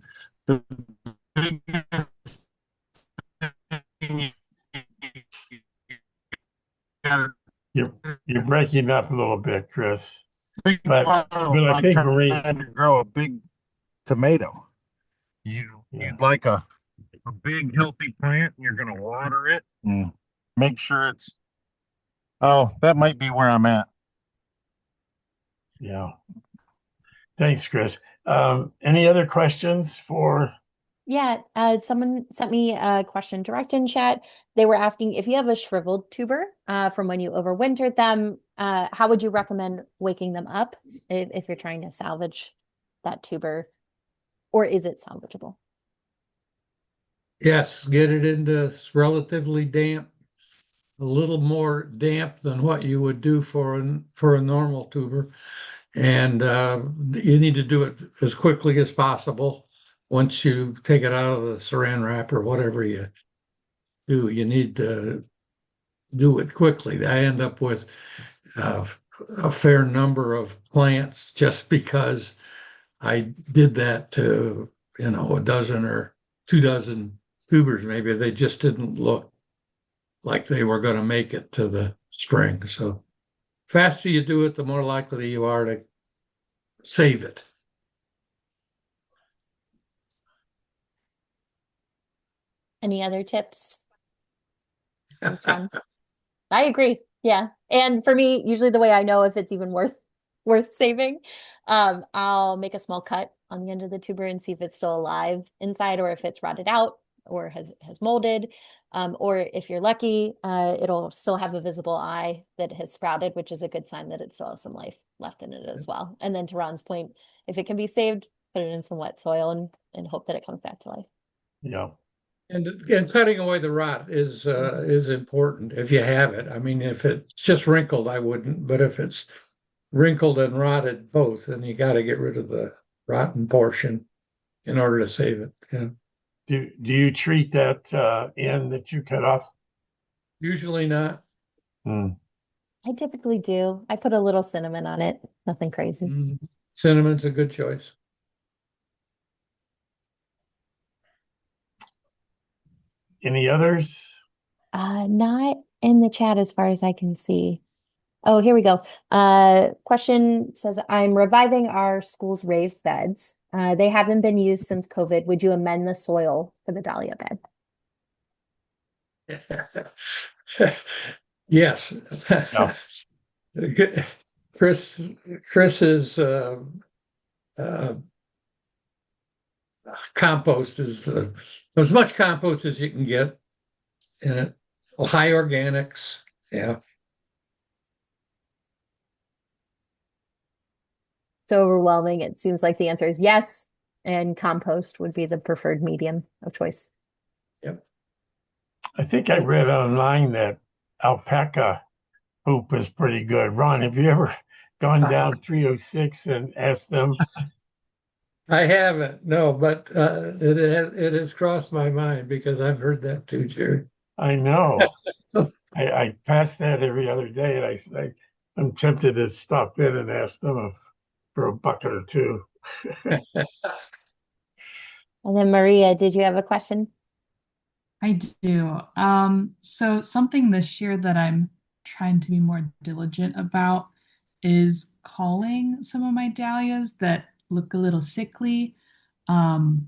biggest thing you're breaking up a little bit, Chris. But I think trying to grow a big tomato. You'd like a big healthy plant, and you're going to water it and make sure it's. Oh, that might be where I'm at. Yeah. Thanks, Chris. Any other questions for? Yeah, someone sent me a question direct in chat. They were asking if you have a shriveled tuber from when you overwintered them, how would you recommend waking them up if you're trying to salvage that tuber, or is it salvageable? Yes, get it into relatively damp, a little more damp than what you would do for a normal tuber. And you need to do it as quickly as possible. Once you take it out of the saran wrap or whatever you do, you need to do it quickly. I end up with a fair number of plants just because I did that to, a dozen or 2 dozen tubers, maybe. They just didn't look like they were going to make it to the spring. So faster you do it, the more likely you are to save it. Any other tips? I agree. Yeah. And for me, usually the way I know if it's even worth saving, I'll make a small cut on the end of the tuber and see if it's still alive inside or if it's rotted out or has molded. Or if you're lucky, it'll still have a visible eye that has sprouted, which is a good sign that it still has some life left in it as well. And then to Ron's point, if it can be saved, put it in some wet soil and hope that it comes back to life. Yeah. And cutting away the rot is important if you have it. I mean, if it's just wrinkled, I wouldn't. But if it's wrinkled and rotted both, then you got to get rid of the rotten portion in order to save it. Yeah. Do you treat that end that you cut off? Usually not. I typically do. I put a little cinnamon on it. Nothing crazy. Cinnamon's a good choice. Any others? Not in the chat as far as I can see. Oh, here we go. Question says, I'm reviving our school's raised beds. They haven't been used since COVID. Would you amend the soil for the dahlia bed? Yes. No. Chris is compost is as much compost as you can get in it. High organics. Yeah. So overwhelming. It seems like the answer is yes, and compost would be the preferred medium of choice. Yep. I think I read online that alpaca poop is pretty good. Ron, have you ever gone down 306 and asked them? I haven't, no, but it has crossed my mind because I've heard that too, Jerry. I know. I pass that every other day, and I'm tempted to stop in and ask them for a bucket or two. And then Maria, did you have a question? I do. So something this year that I'm trying to be more diligent about is calling some of my dahlias that look a little sickly. And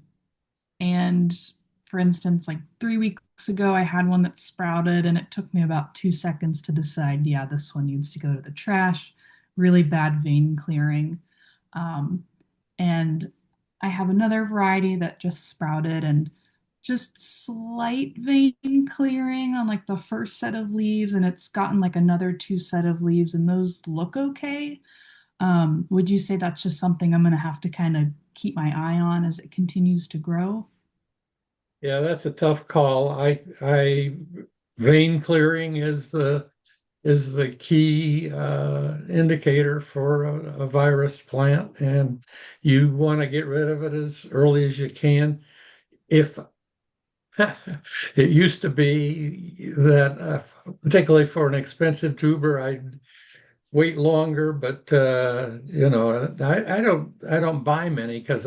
for instance, like 3 weeks ago, I had one that sprouted, and it took me about 2 seconds to decide, yeah, this one needs to go to the trash. Really bad vein clearing. And I have another variety that just sprouted and just slight vein clearing on like the first set of leaves, and it's gotten like another 2 set of leaves, and those look okay. Would you say that's just something I'm going to have to kind of keep my eye on as it continues to grow? Yeah, that's a tough call. I vein clearing is the key indicator for a virus plant, and you want to get rid of it as early as you can. If it used to be that, particularly for an expensive tuber, I'd wait longer, but I don't buy many because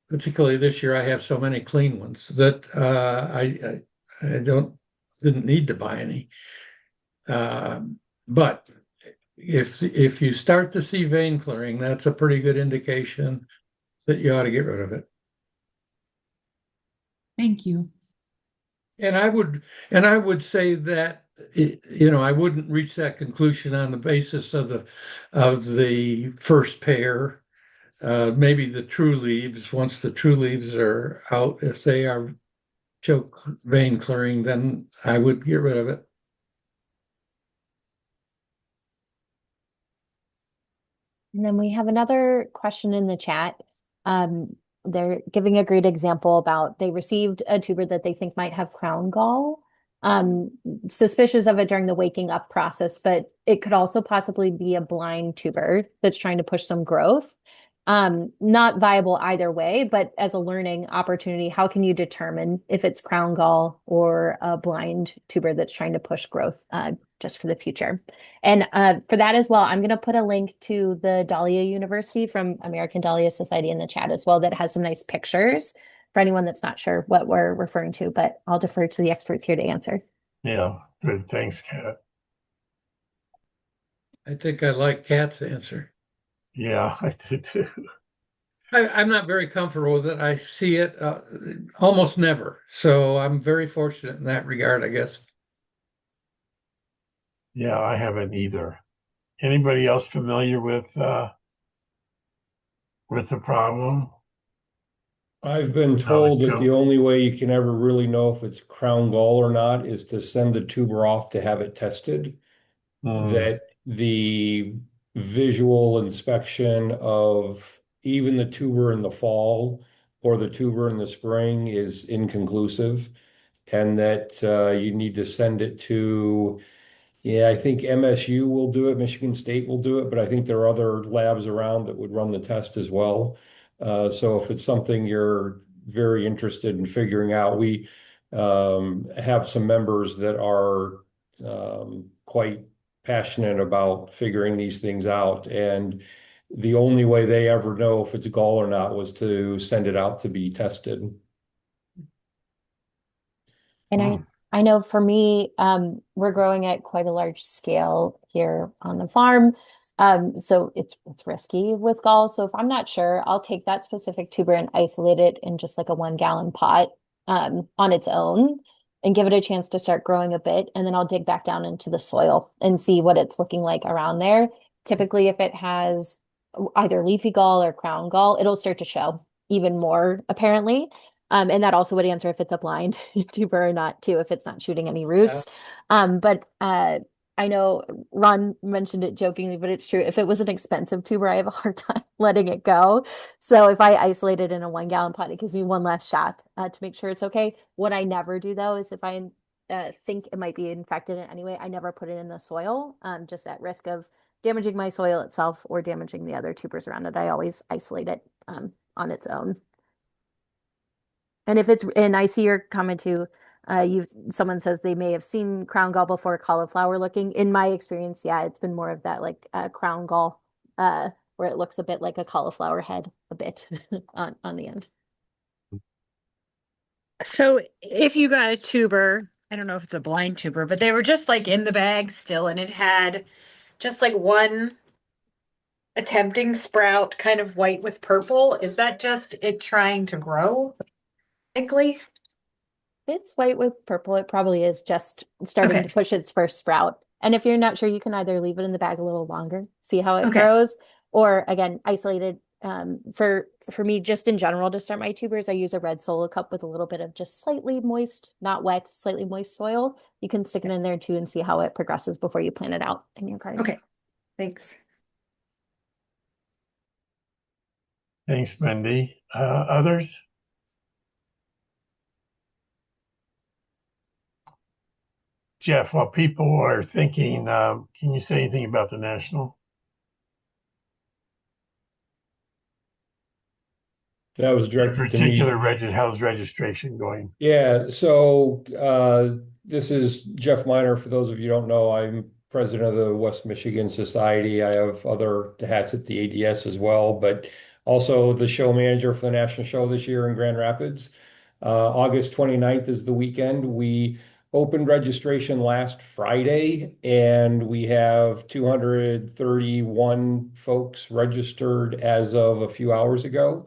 particularly this year, I have so many clean ones that I didn't need to buy any. But if you start to see vein clearing, that's a pretty good indication that you ought to get rid of it. Thank you. And I would say that I wouldn't reach that conclusion on the basis of the first pair. Maybe the true leaves, once the true leaves are out, if they are choke vein clearing, then I would get rid of it. And then we have another question in the chat. They're giving a great example about they received a tuber that they think might have crown gall, suspicious of it during the waking up process, but it could also possibly be a blind tuber that's trying to push some growth. Not viable either way, but as a learning opportunity, how can you determine if it's crown gall or a blind tuber that's trying to push growth just for the future? And for that as well, I'm going to put a link to the Dahlia University from American Dahlia Society in the chat as well that has some nice pictures for anyone that's not sure what we're referring to, but I'll defer to the experts here to answer. Yeah, good. Thanks, Kat. I think I like Kat's answer. Yeah, I did too. I'm not very comfortable with it. I see it almost never. So I'm very fortunate in that regard, I guess. Yeah, I haven't either. Anybody else familiar with the problem? I've been told that the only way you can ever really know if it's crown gall or not is to send the tuber off to have it tested. That the visual inspection of even the tuber in the fall or the tuber in the spring is inconclusive, and that you need to send it to, I think MSU will do it, Michigan State will do it, but I think there are other labs around that would run the test as well. So if it's something you're very interested in figuring out, we have some members that are quite passionate about figuring these things out. And the only way they ever know if it's gall or not was to send it out to be tested. And Mm. I know for me, we're growing at quite a large scale here on the farm. So it's risky with gall. So if I'm not sure, I'll take that specific tuber and isolate it in just like a 1 gallon pot on its own and give it a chance to start growing a bit. And then I'll dig back down into the soil and see what it's looking like around there. Typically, if it has either leafy gall or crown gall, it'll start to show even more apparently. And that also would answer if it's a blind tuber or not too, if it's not shooting any roots. But I know Ron mentioned it jokingly, but it's true. If it was an expensive tuber, I have a hard time letting it go. So if I isolate it in a 1 gallon pot, it gives me one last shot to make sure it's okay. What I never do though is if I think it might be infected in any way, I never put it in the soil, just at risk of damaging my soil itself or damaging the other tubers around it. I always isolate it on its own. And if it's, and I see your comment too, someone says they may have seen crown gall before, cauliflower looking. In my experience, yeah, it's been more of that like crown gall, where it looks a bit like a cauliflower head, a bit on the end. So if you got a tuber, I don't know if it's a blind tuber, but they were just like in the bag still, and it had just like one attempting sprout, kind of white with purple. Is that just it trying to grow likely? It's white with purple. It probably is just starting to push its first sprout. And if you're not sure, you can either leave it in the bag a little longer, see how it grows, or again, isolate it. For me, just in general, to start my tubers, I use a red solo cup with a little bit of just slightly moist, not wet, slightly moist soil. You can stick it in there too and see how it progresses before you plant it out in your garden. Okay, thanks. Thanks, Mindy. Others? Jeff, while people are thinking, can you say anything about the National? That was In directed to me. particular, how's registration going? Yeah, so this is Jeff Miner. For those of you who don't know, I'm president of the West Michigan Society. I have other hats at the ADS as well, but also the show manager for the national show this year in Grand Rapids. August 29th is the weekend. We opened registration last Friday, and we have 231 folks registered as of a few hours ago.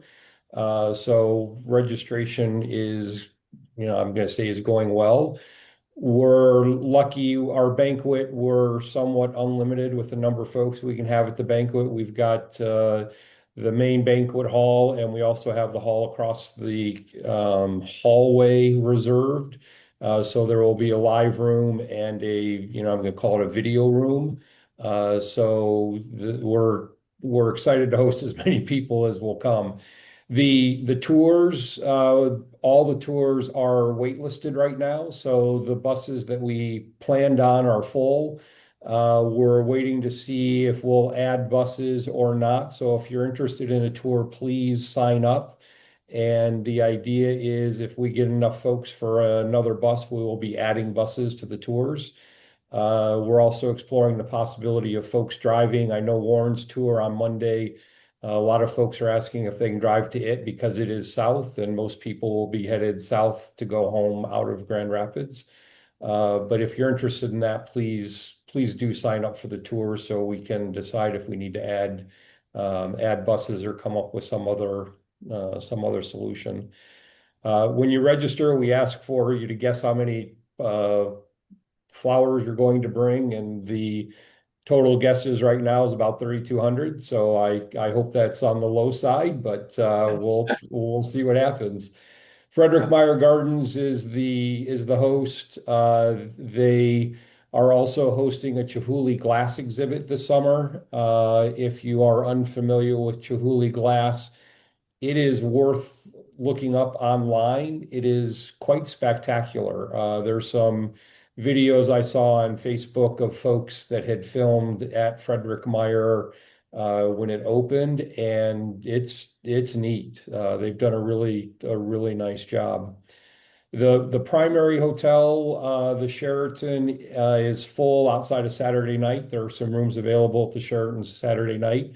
So registration is, I'm going to say is going well. We're lucky, our banquet, we're somewhat unlimited with the number of folks we can have at the banquet. We've got the main banquet hall, and we also have the hall across the hallway reserved. So there will be a live room and I'm going to call it a video room. So we're excited to host as many people as will come. The tours, all the tours are waitlisted right now. So the buses that we planned on are full. We're waiting to see if we'll add buses or not. So if you're interested in a tour, please sign up. And the idea is if we get enough folks for another bus, we will be adding buses to the tours. We're also exploring the possibility of folks driving. I know Warren's tour on Monday. A lot of folks are asking if they can drive to it because it is south, and most people will be headed south to go home out of Grand Rapids. But if you're interested in that, please do sign up for the tour so we can decide if we need to add buses or come up with some other solution. When you register, we ask for you to guess how many flowers you're going to bring, and the total guesses right now is about 3,200. So I hope that's on the low side, but we'll see what happens. Frederick Meyer Gardens is the host. They are also hosting a Chihuly glass exhibit this summer. If you are unfamiliar with Chihuly glass, it is worth looking up online. It is quite spectacular. There's some videos I saw on Facebook of folks that had filmed at Frederick Meyer when it opened, and it's neat. They've done a really nice job. The primary hotel, the Sheraton, is full outside of Saturday night. There are some rooms available at the Sheraton Saturday night.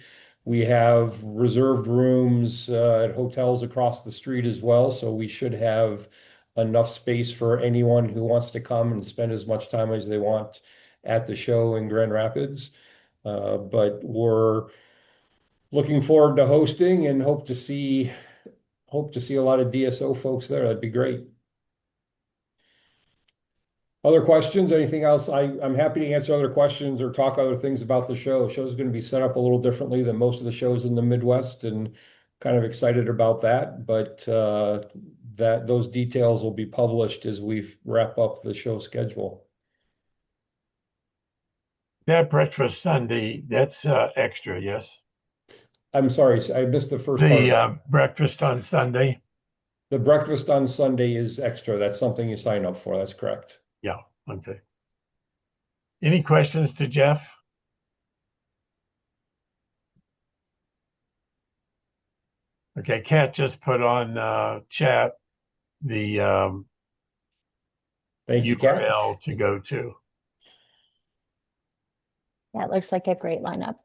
We have reserved rooms at hotels across the street as well, so we should have enough space for anyone who wants to come and spend as much time as they want at the show in Grand Rapids. But we're looking forward to hosting and hope to see a lot of DSO folks there. That'd be great. Other questions? Anything else? I'm happy to answer other questions or talk other things about the show. The show's going to be set up a little differently than most of the shows in the Midwest, and kind of excited about that. But those details will be published as we wrap up the show schedule. That breakfast Sunday, that's extra, yes? I'm sorry, I missed the first part. The breakfast on Sunday? The breakfast on Sunday is extra. That's something you sign up for. That's correct. Yeah, okay. Any questions to Jeff? Okay, Kat just put on chat the Thank you, Kat. URL to go to. That looks like a great lineup.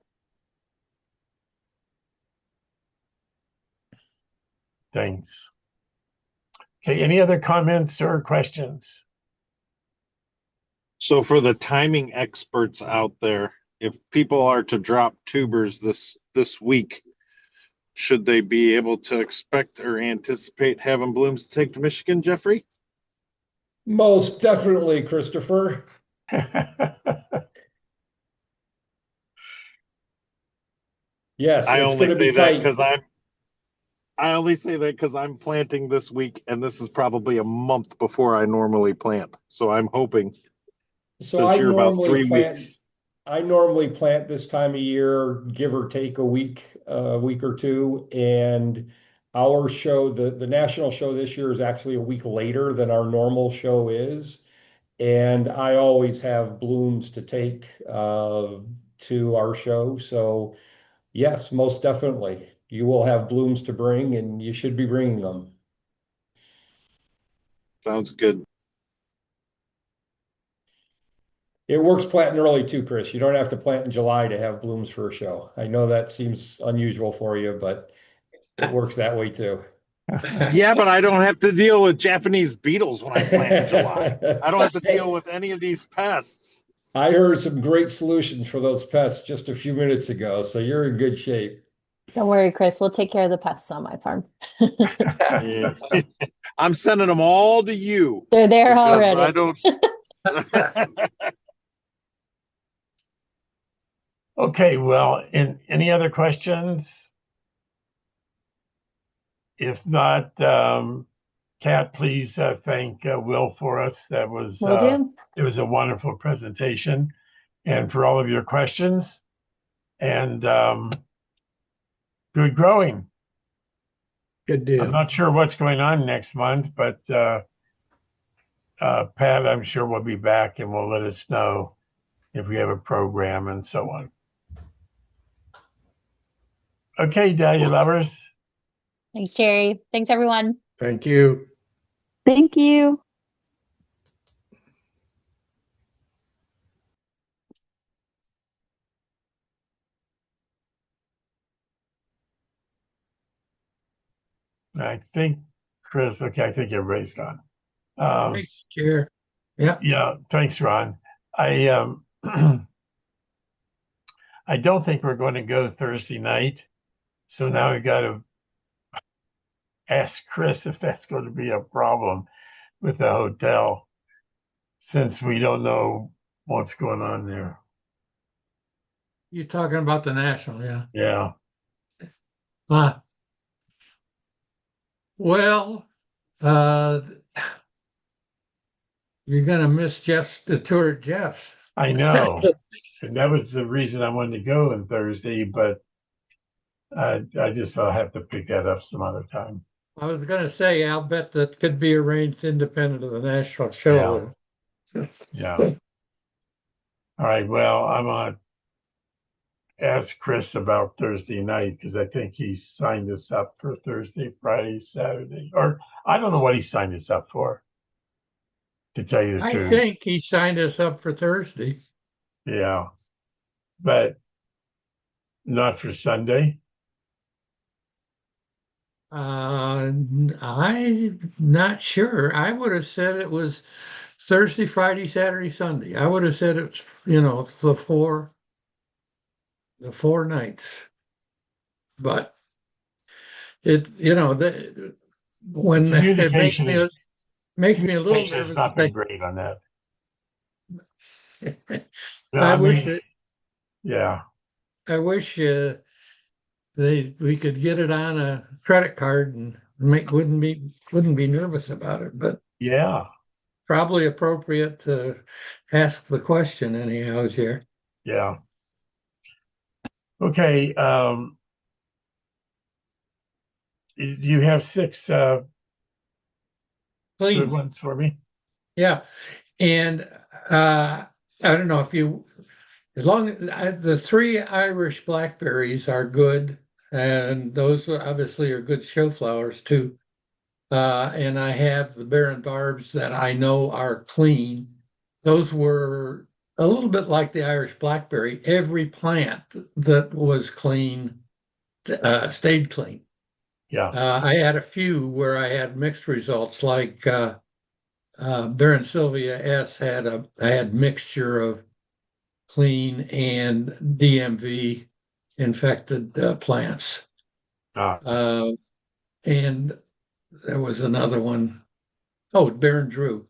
Thanks. Okay, any other comments or questions? So for the timing experts out there, if people are to drop tubers this week, should they be able to expect or anticipate having blooms to take to Michigan, Jeffrey? Most definitely, Christopher. Yes, I it's only going to be say that tight. because I'm planting this week, and this is probably a month before I normally plant. So I'm hoping, So since you're about 3 weeks. I normally plant this time of year, give or take a week or two. And our show, the national show this year is actually a week later than our normal show is. And I always have blooms to take to our show. So yes, most definitely. You will have blooms to bring, and you should be bringing them. Sounds good. It works planting early too, Chris. You don't have to plant in July to have blooms for a show. I know that seems unusual for you, but it works that way too. Yeah, but I don't have to deal with Japanese beetles when I plant in July. I don't have to deal with any of these pests. I heard some great solutions for those pests just a few minutes ago, so you're in good shape. Don't worry, Chris. We'll take care of the pests on my farm. Yeah. I'm sending them all to you. They're there already. I don't. Okay, well, any other questions? If not, Kat, please thank Will for us. That was Will do. It was a wonderful presentation, and for all of your questions, and good growing. Good deal. I'm not sure what's going on next month, but Pat, I'm sure will be back and will let us know if we have a program and so on. Okay, Dahlia lovers. Thanks, Jerry. Thanks, everyone. Thank you. Thank you. I think Chris. Okay, I think everybody's gone. Thanks, Chair. Yeah. Yeah. Thanks, Ron. I I don't think we're going to go Thursday night, so now we got to ask Chris if that's going to be a problem with the hotel, since we don't know what's going on there. You're talking about the national, yeah. Yeah. Well, you're gonna miss the tour at Jeff's. I know. And that was the reason I wanted to go on Thursday, but I just I'll have to pick that up some other time. I was gonna say, I'll bet that could be arranged independent of the national show. Yeah. All right. Well, I'm gonna ask Chris about Thursday night, because I think he signed us up for Thursday, Friday, Saturday, or I don't know what he signed us up for, to tell you the I truth. think he signed us up for Thursday. Yeah, but not for Sunday. I'm not sure. I would have said it was Thursday, Friday, Saturday, Sunday. I would have said it's, the four nights. But when it Communication is makes me a little communication has nervous not that been great on that. they, No, I I wish mean, that yeah, I wish we could get it on a credit card and wouldn't be nervous about it, but yeah, probably appropriate to ask the question anyhow, Jer. yeah. Okay. You have six good Clean. ones for me? Yeah. And I don't know if as long as the three Irish blackberries are good, and those obviously are good show flowers too. And I have the Baron Barbs that I know are clean. Those were a little bit like the Irish blackberry. Every plant that was clean stayed clean. Yeah. I had a few where I had mixed results, like Baron Sylvia S I had mixture of clean and DMV infected plants. And there was another one. Oh, Baron Drew.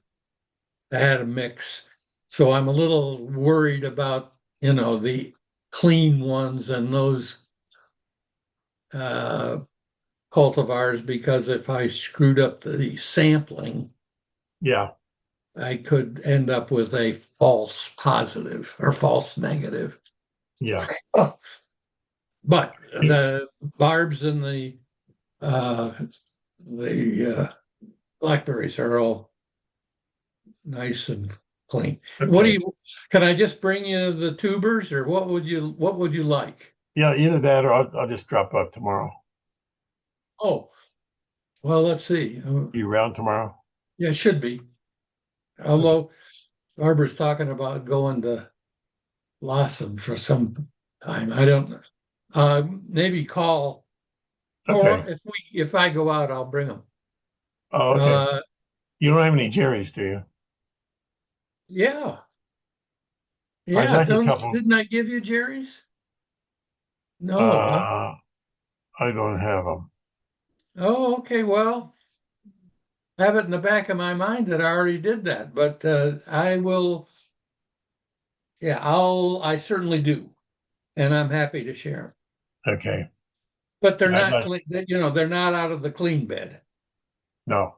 I had a mix. So I'm a little worried about, the clean ones and those cultivars, because if I screwed up the sampling, yeah, I could end up with a false positive or false negative. Yeah. But the barbs and the blackberries are all nice and clean. Okay. Can I just bring you the tubers, or what would you like? Yeah, either that or I'll just drop up tomorrow. Oh, well, let's see. You around tomorrow? Yeah, it should be. Although Barbara's talking about going to Lawson for some time. I don't know. Maybe call, or Okay. if I go out, I'll bring them. Oh, okay. You don't have any Jerry's, do you? Yeah. I'd Yeah, like a couple. didn't I give you Jerry's? No, huh? I don't have them. Oh, okay. Well, I have it in the back of my mind that I already did that, but I will. Yeah, I certainly do, and I'm happy to share them. Okay. But they're Yeah, not clean. They're not out of the clean bed. No.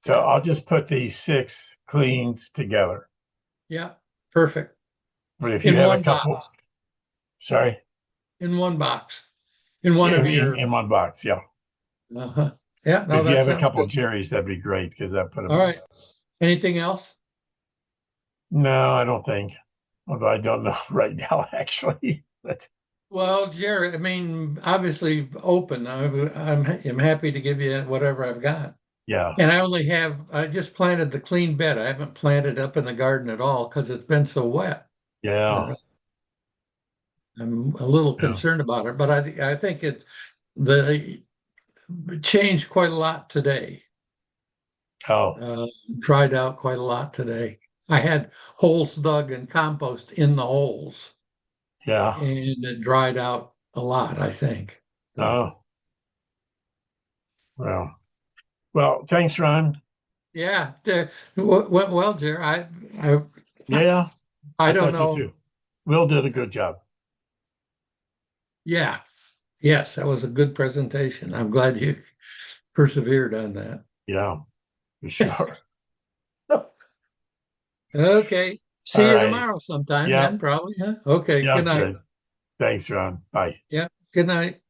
So I'll just put these six cleans together. Yeah, perfect. But if you In have a one couple, box. sorry, In one box. In one of your. in one box, yeah. Uh-huh. Yeah, no, If you that have a sounds couple good. Jerry's, that'd be great because that put them. All right. Anything else? No, I don't think. Although I don't know right now, actually. But Well, Jerry, I mean, obviously open. I'm happy to give you whatever I've got. yeah, And I just planted the clean bed. I haven't planted up in the garden at all because it's been so wet. yeah, I'm a little yeah. concerned about it, but I think the changed quite a lot today. Oh, Dried out quite a lot today. I had holes dug and compost in the holes, yeah. and it dried out a lot, I think. Oh, well, thanks, Ron. Yeah, went well, Jerry. Yeah, I don't thought so know. too. Will did a good job. Yeah, yes, that was a good presentation. I'm glad you persevered on that. Yeah, for sure. Okay, see All you right. tomorrow sometime Yeah. then, probably, huh? Okay, Yeah, good night. good. Thanks, Ron. Bye. Yeah, good night.